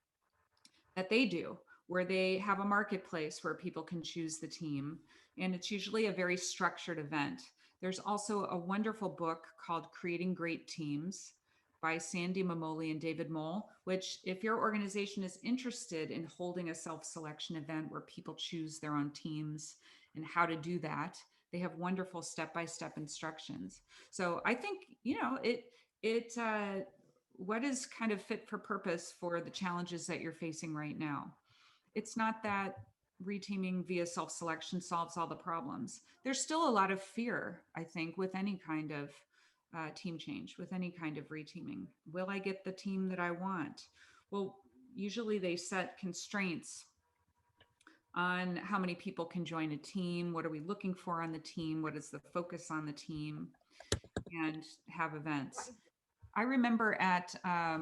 that they do, where they have a marketplace where people can choose the team. And it's usually a very structured event. There's also a wonderful book called Creating Great Teams by Sandy Mamoli and David Mole, which if your organization is interested in holding a self-selection event where people choose their own teams and how to do that, they have wonderful step-by-step instructions. So I think, what is kind of fit for purpose for the challenges that you're facing right now? It's not that reteaming via self-selection solves all the problems. There's still a lot of fear, I think, with any kind of team change, with any kind of reteaming. Will I get the team that I want? Well, usually they set constraints on how many people can join a team. What are we looking for on the team? What is the focus on the team? And have events. I remember at a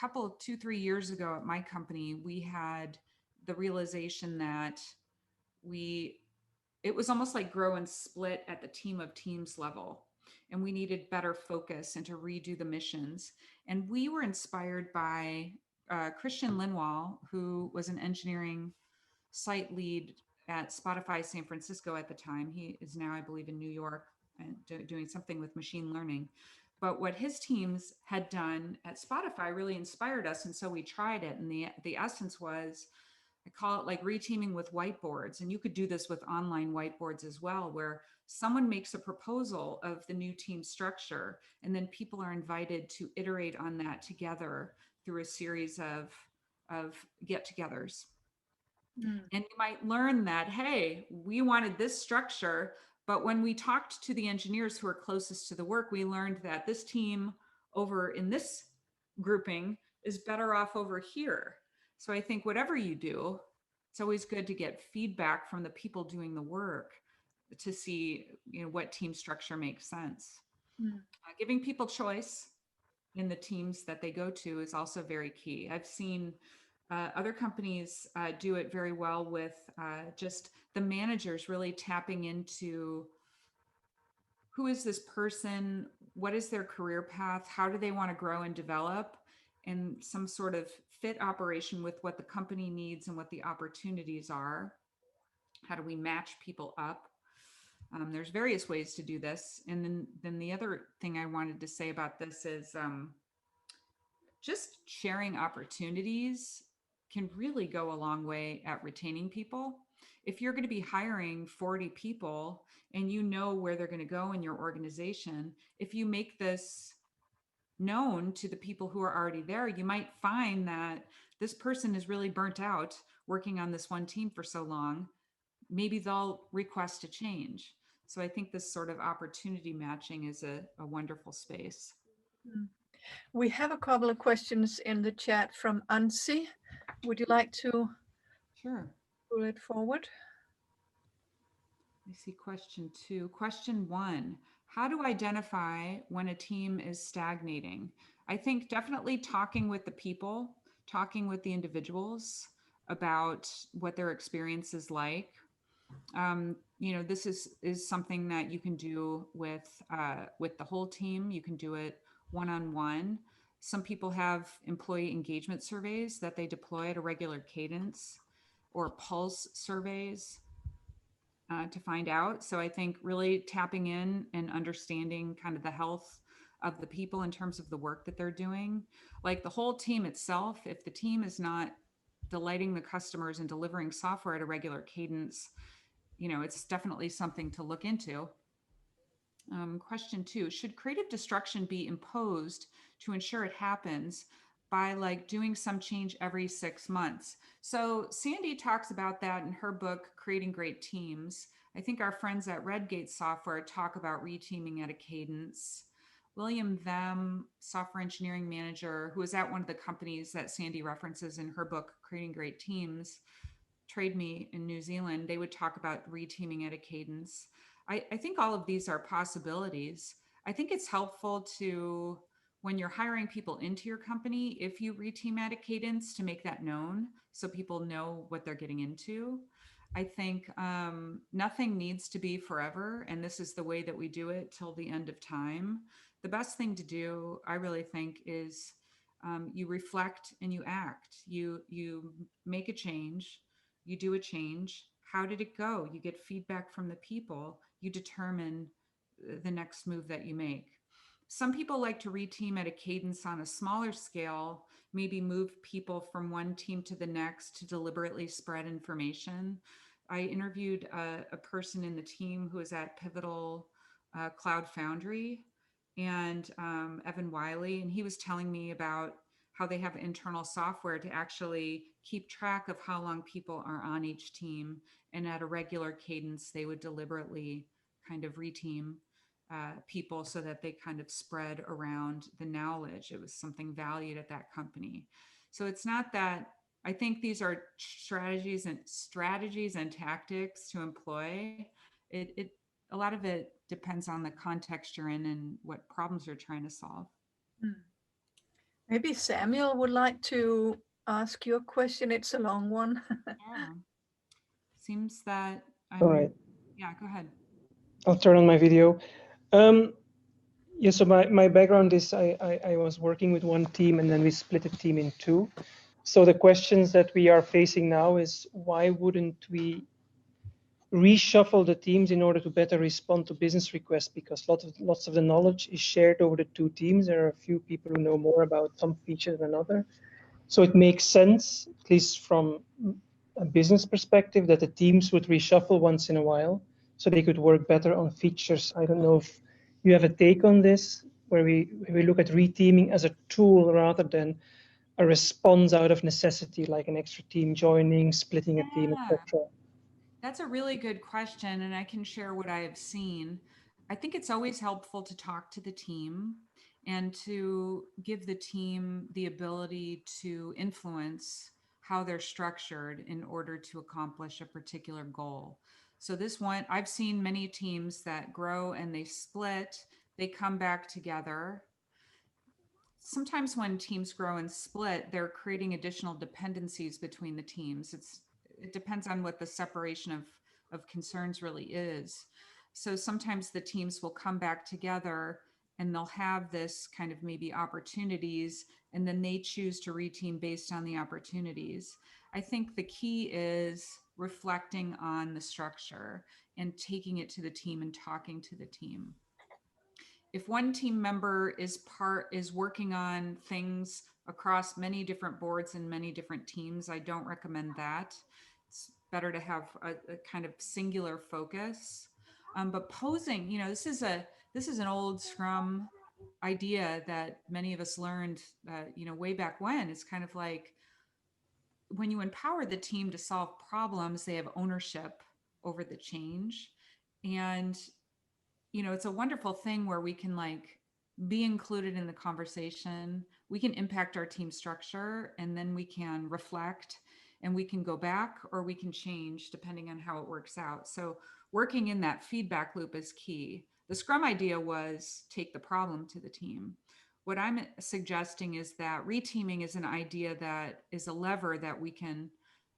couple 2-3 years ago at my company, we had the realization that it was almost like grow and split at the team of teams level. And we needed better focus and to redo the missions. And we were inspired by Christian Linwall, who was an engineering site lead at Spotify San Francisco at the time. He is now, I believe, in New York and doing something with machine learning. But what his teams had done at Spotify really inspired us. And so we tried it. And the essence was, I call it like reteaming with whiteboards. And you could do this with online whiteboards as well, where someone makes a proposal of the new team structure, and then people are invited to iterate on that together through a series of get-togethers. And you might learn that, hey, we wanted this structure, but when we talked to the engineers who are closest to the work, we learned that this team over in this grouping is better off over here. So I think whatever you do, it's always good to get feedback from the people doing the work to see, what team structure makes sense. Giving people choice in the teams that they go to is also very key. I've seen Other companies do it very well with just the managers really tapping into who is this person, what is their career path, how do they want to grow and develop, and some sort of fit operation with what the company needs and what the opportunities are. How do we match people up? There's various ways to do this. And then the other thing I wanted to say about this is just sharing opportunities can really go a long way at retaining people. If you're going to be hiring 40 people and you know where they're going to go in your organization, if you make this known to the people who are already there, you might find that this person is really burnt out working on this one team for so long. Maybe they'll request a change. So I think this sort of opportunity matching is a wonderful space. We have a couple of questions in the chat from Ansi. Would you like to Sure. pull it forward? I see question 2. Question 1, how to identify when a team is stagnating? I think definitely talking with the people, talking with the individuals about what their experience is like. This is something that you can do with the whole team. You can do it one-on-one. Some people have employee engagement surveys that they deploy at a regular cadence, or pulse surveys to find out. So I think really tapping in and understanding kind of the health of the people in terms of the work that they're doing. Like the whole team itself, if the team is not delighting the customers and delivering software at a regular cadence, it's definitely something to look into. Question 2, should creative destruction be imposed to ensure it happens by like doing some change every 6 months? So Sandy talks about that in her book, Creating Great Teams. I think our friends at Redgate Software talk about reteaming at a cadence. 𝗿𝗵𝗂𝗋, software engineering manager, who was at one of the companies that Sandy references in her book, Creating Great Teams, Trade Me in New Zealand, they would talk about reteaming at a cadence. I think all of these are possibilities. I think it's helpful to, when you're hiring people into your company, if you reteam at a cadence, to make that known so people know what they're getting into. I think nothing needs to be forever, and this is the way that we do it till the end of time. The best thing to do, I really think, is you reflect and you act. You make a change, you do a change. How did it go? You get feedback from the people. You determine the next move that you make. Some people like to reteam at a cadence on a smaller scale, maybe move people from one team to the next to deliberately spread information. I interviewed a person in the team who was at Pivotal Cloud Foundry, and Evan Wiley, and he was telling me about how they have internal software to actually keep track of how long people are on each team. And at a regular cadence, they would deliberately kind of reteam people so that they kind of spread around the knowledge. It was something valued at that company. So it's not that, I think these are strategies and tactics to employ. A lot of it depends on the context you're in and what problems you're trying to solve. Maybe Samuel would like to ask you a question. It's a long one. Yeah. Seems that All right. Yeah, go ahead. I'll turn on my video. Yeah, so my background is I was working with one team and then we split the team in two. So the questions that we are facing now is why wouldn't we reshuffle the teams in order to better respond to business requests, because lots of the knowledge is shared over the two teams. There are a few people who know more about some feature than another. So it makes sense, at least from a business perspective, that the teams would reshuffle once in a while so they could work better on features. I don't know if you have a take on this, where we look at reteaming as a tool rather than a response out of necessity, like an extra team joining, splitting a team, etc. That's a really good question, and I can share what I have seen. I think it's always helpful to talk to the team and to give the team the ability to influence how they're structured in order to accomplish a particular goal. So this one, I've seen many teams that grow and they split, they come back together. sometimes when teams grow and split, they're creating additional dependencies between the teams. It depends on what the separation of concerns really is. So sometimes the teams will come back together and they'll have this kind of maybe opportunities, and then they choose to reteam based on the opportunities. I think the key is reflecting on the structure and taking it to the team and talking to the team. If one team member is working on things across many different boards and many different teams, I don't recommend that. It's better to have a kind of singular focus. But posing, you know, this is an old Scrum idea that many of us learned, you know, way back when. It's kind of like when you empower the team to solve problems, they have ownership over the change. And, you know, it's a wonderful thing where we can like be included in the conversation. We can impact our team structure, and then we can reflect, and we can go back or we can change depending on how it works out. So working in that feedback loop is key. The Scrum idea was take the problem to the team. What I'm suggesting is that reteaming is an idea that is a lever that we can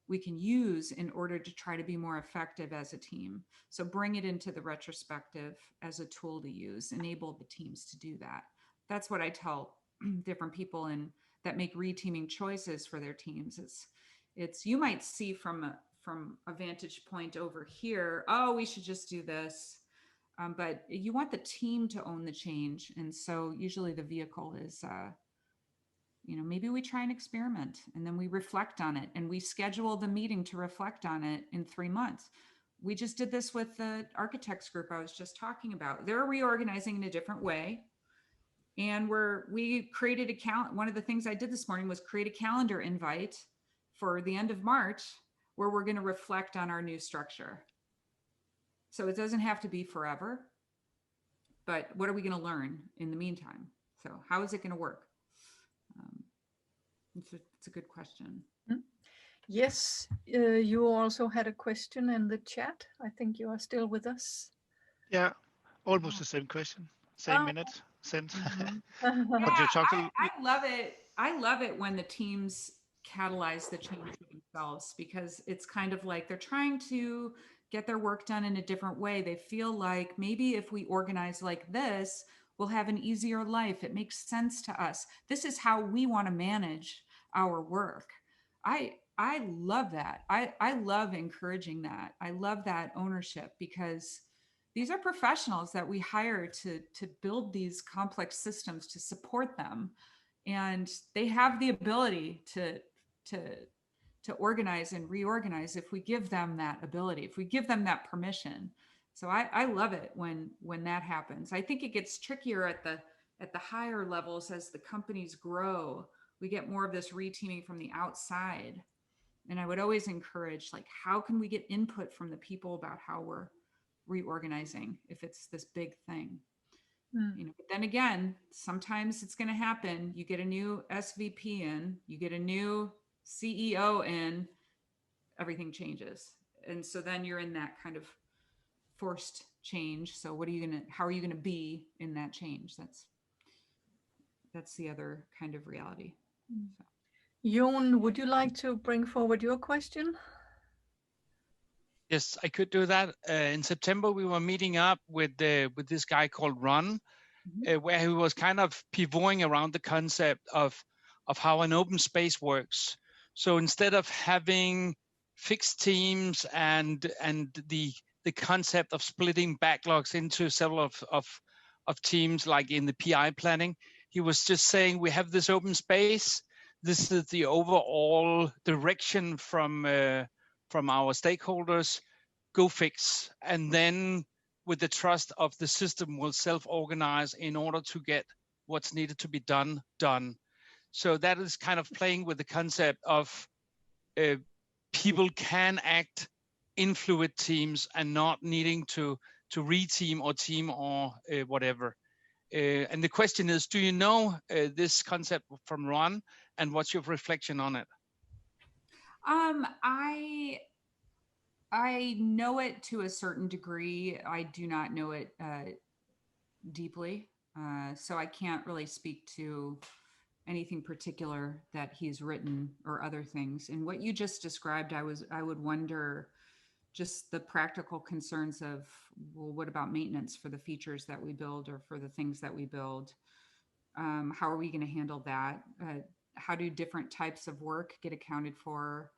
use in order to try to be more effective as a team. So bring it into the retrospective as a tool to use, enable the teams to do that. That's what I tell different people that make reteaming choices for their teams. It's you might see from a vantage point over here, oh, we should just do this. But you want the team to own the change. And so usually the vehicle is, you know, maybe we try an experiment and then we reflect on it, and we schedule the meeting to reflect on it in 3 months. We just did this with the architects group I was just talking about. They're reorganizing in a different way. And we created one of the things I did this morning was create a calendar invite for the end of March where we're going to reflect on our new structure. So it doesn't have to be forever, but what are we going to learn in the meantime? So how is it going to work? It's a good question. Yes, you also had a question in the chat. I think you are still with us. Yeah, almost the same question, same minute sent. But you talked I love it. I love it when the teams catalyze the change for themselves, because it's kind of like they're trying to get their work done in a different way. They feel like maybe if we organize like this, we'll have an easier life. It makes sense to us. This is how we want to manage our work. I love that. I love encouraging that. I love that ownership, because these are professionals that we hire to build these complex systems to support them. And they have the ability to organize and reorganize if we give them that ability, if we give them that permission. So I love it when that happens. I think it gets trickier at the higher levels as the companies grow. We get more of this reteaming from the outside. And I would always encourage, like, how can we get input from the people about how we're reorganizing if it's this big thing? You know, but then again, sometimes it's going to happen. You get a new SVP in, you get a new CEO in, everything changes. And so then you're in that kind of forced change. So how are you going to be in that change? That's the other kind of reality. So. Jon, would you like to bring forward your question? Yes, I could do that. In September, we were meeting up with this guy called Ron, where he was kind of pivoting around the concept of how an open space works. So instead of having fixed teams and the concept of splitting backlogs into several of teams, like in the PI planning, he was just saying we have this open space. This is the overall direction from our stakeholders. Go fix, and then with the trust of the system, will self-organize in order to get what's needed to be done. So that is kind of playing with the concept of people can act in fluid teams and not needing to reteam or team or whatever. And the question is, do you know this concept from Ron, and what's your reflection on it? I know it to a certain degree. I do not know it deeply. So I can't really speak to anything particular that he's written or other things. And what you just described, I would wonder just the practical concerns of, well, what about maintenance for the features that we build or for the things that we build? How are we going to handle that? How do different types of work get accounted for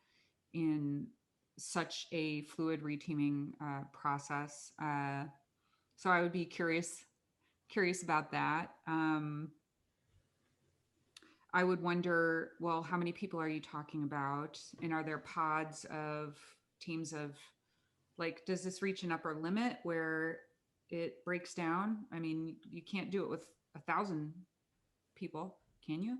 in such a fluid reteaming process? So I would be curious about that. I would wonder, well, how many people are you talking about? And are there pods of teams of, like, does this reach an upper limit where it breaks down? I mean, you can't do it with 1,000 people, can you?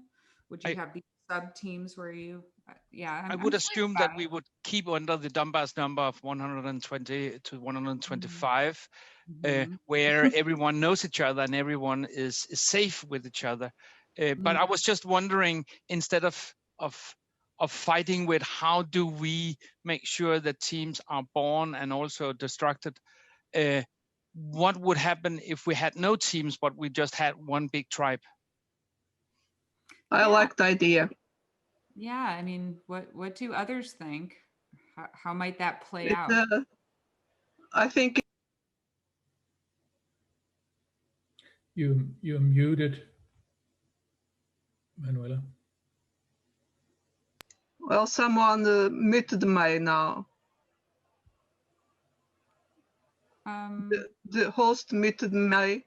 Would you have these sub teams where you, yeah. I would assume that we would keep under the Dunbar's number of 120 to 125, where everyone knows each other and everyone is safe with each other. But I was just wondering, instead of fighting with how do we make sure that teams are born and also destructed, what would happen if we had no teams, but we just had one big tribe? I like the idea. Yeah, I mean, what do others think? How might that play out? I think you're muted, Manuela. Well, someone muted me now. The host muted me.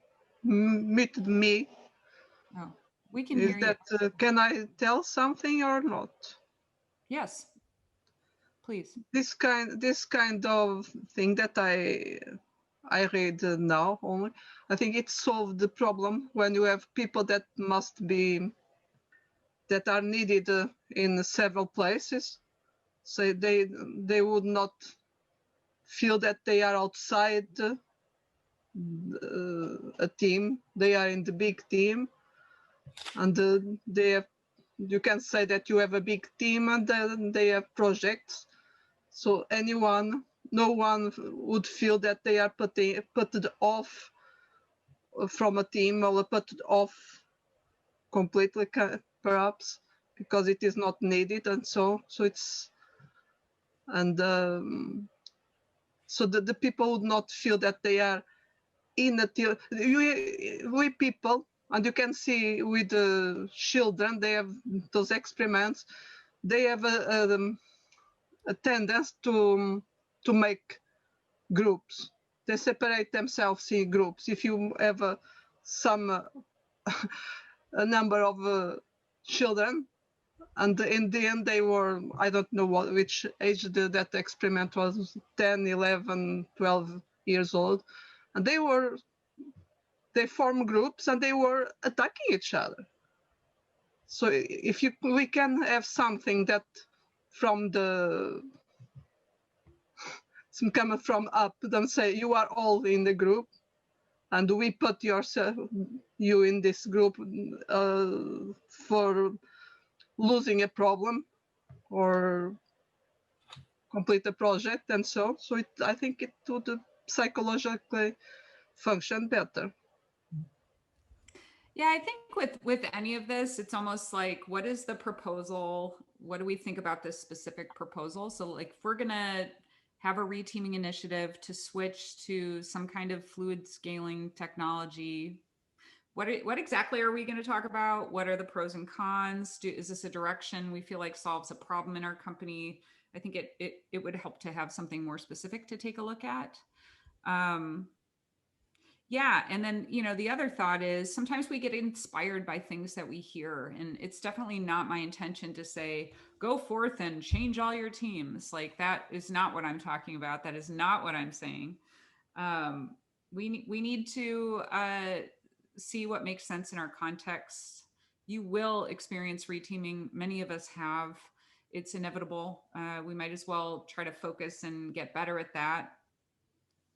Oh, we can hear you. Can I tell something or not? Yes, please. This kind of thing that I read now only, I think it solved the problem when you have people that are needed in several places. So they would not feel that they are outside a team. They are in the big team, and you can say that you have a big team and then they have projects. So no one would feel that they are put off from a team or put off completely, perhaps, because it is not needed, and so it's, and so the people would not feel that they are in a team. We people, and you can see with the children, they have those experiments. They have a tendency to make groups. They separate themselves in groups. If you have a number of children, and in the end they were, I don't know which age that experiment was, 10, 11, 12 years old, and they formed groups and they were attacking each other. So if we can have something that coming from up, don't say you are all in the group and we put you in this group for losing a problem or complete a project, and so I think it would psychologically function better. Yeah, I think with any of this, it's almost like, what is the proposal? What do we think about this specific proposal? So like, if we're gonna have a reteaming initiative to switch to some kind of fluid scaling technology, what exactly are we going to talk about? What are the pros and cons? Is this a direction we feel like solves a problem in our company? I think it would help to have something more specific to take a look at. Yeah, and then, the other thought is sometimes we get inspired by things that we hear, and it's definitely not my intention to say, go forth and change all your teams. Like, that is not what I'm talking about. That is not what I'm saying. We need to see what makes sense in our context. You will experience reteaming. Many of us have. It's inevitable. We might as well try to focus and get better at that.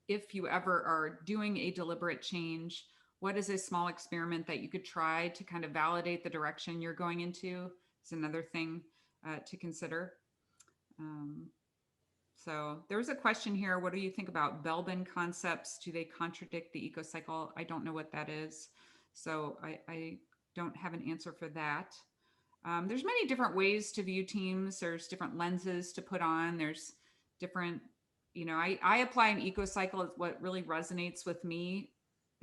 If you ever are doing a deliberate change, what is a small experiment that you could try to kind of validate the direction you're going into? Is another thing to consider. So there's a question here. What do you think about 𝗿𝗏 concepts? Do they contradict the eco-cycle? I don't know what that is. So I don't have an answer for that. There's many different ways to view teams. There's different lenses to put on. There's different, I apply an eco cycle. It's what really resonates with me,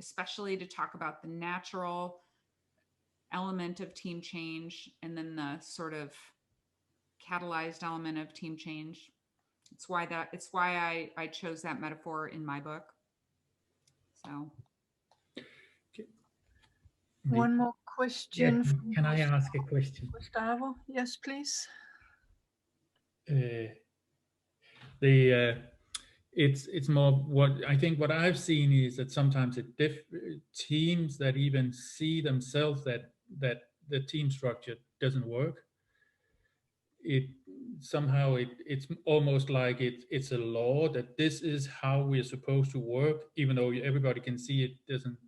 especially to talk about the natural element of team change and then the sort of catalyzed element of team change. It's why I chose that metaphor in my book. So. One more question. Yeah, can I ask a question? Gustavo, yes, please. It's more what I think. What I've seen is that sometimes teams that even see themselves that the team structure doesn't work. It's almost like it's a law that this is how we're supposed to work, even though everybody can see it doesn't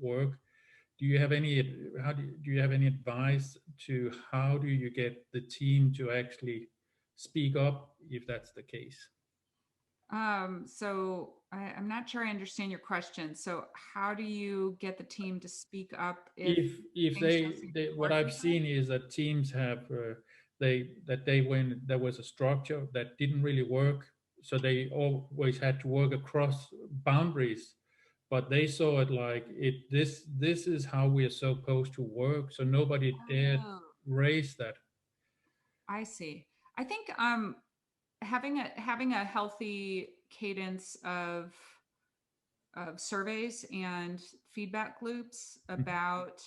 work. Do you have any advice to how do you get the team to actually speak up if that's the case? So I'm not sure I understand your question. So how do you get the team to speak up if what I've seen is that teams have when there was a structure that didn't really work, so they always had to work across boundaries, but they saw it like this is how we are supposed to work, so nobody dared raise that. I see. I think having a healthy cadence of surveys and feedback loops about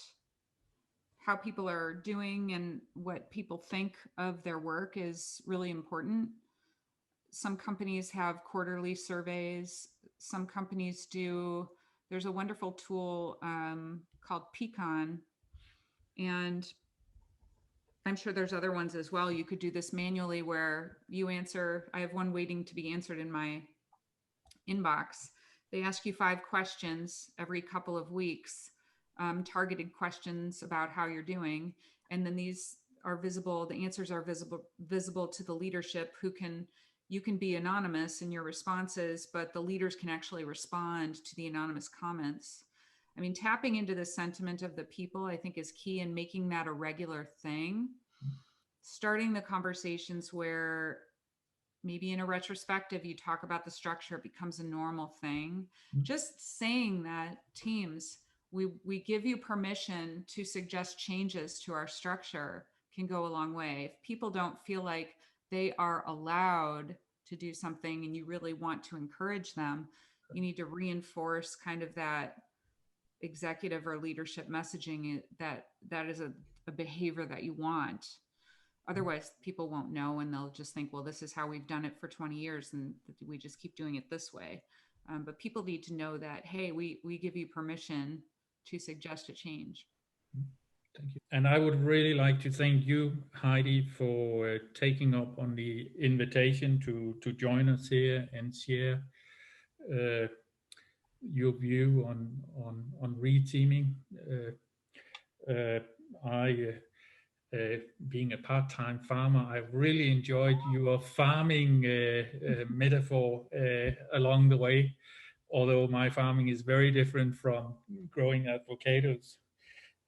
how people are doing and what people think of their work is really important. Some companies have quarterly surveys. Some companies do. There's a wonderful tool called Pecan, and I'm sure there's other ones as well. You could do this manually where you answer. I have one waiting to be answered in my inbox. They ask you 5 questions every couple of weeks, targeted questions about how you're doing. And then these are visible, the answers are visible to the leadership you can be anonymous in your responses, but the leaders can actually respond to the anonymous comments. I mean, tapping into the sentiment of the people, I think, is key in making that a regular thing. Starting the conversations where maybe in a retrospective, you talk about the structure, it becomes a normal thing. Just saying that, teams, we give you permission to suggest changes to our structure can go a long way. If people don't feel like they are allowed to do something and you really want to encourage them, you need to reinforce kind of that executive or leadership messaging that is a behavior that you want. Otherwise, people won't know and they'll just think, well, this is how we've done it for 20 years and we just keep doing it this way. But people need to know that, hey, we give you permission to suggest a change. Thank you. And I would really like to thank you, Heidi, for taking up on the invitation to join us here and share your view on reteaming. Being a part-time farmer, I've really enjoyed your farming metaphor along the way, although my farming is very different from growing avocados.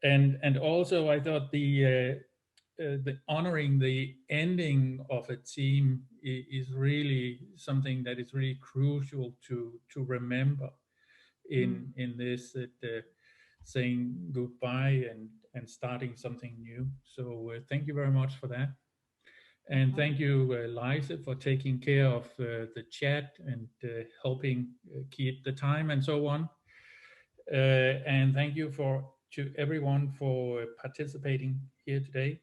And also I thought the honoring the ending of a team is really something that is really crucial to remember in this, saying goodbye and starting something new. So thank you very much for that. And thank you, 𝘍𝙧, for taking care of the chat and helping keep the time and so on. And thank you to everyone for participating here today.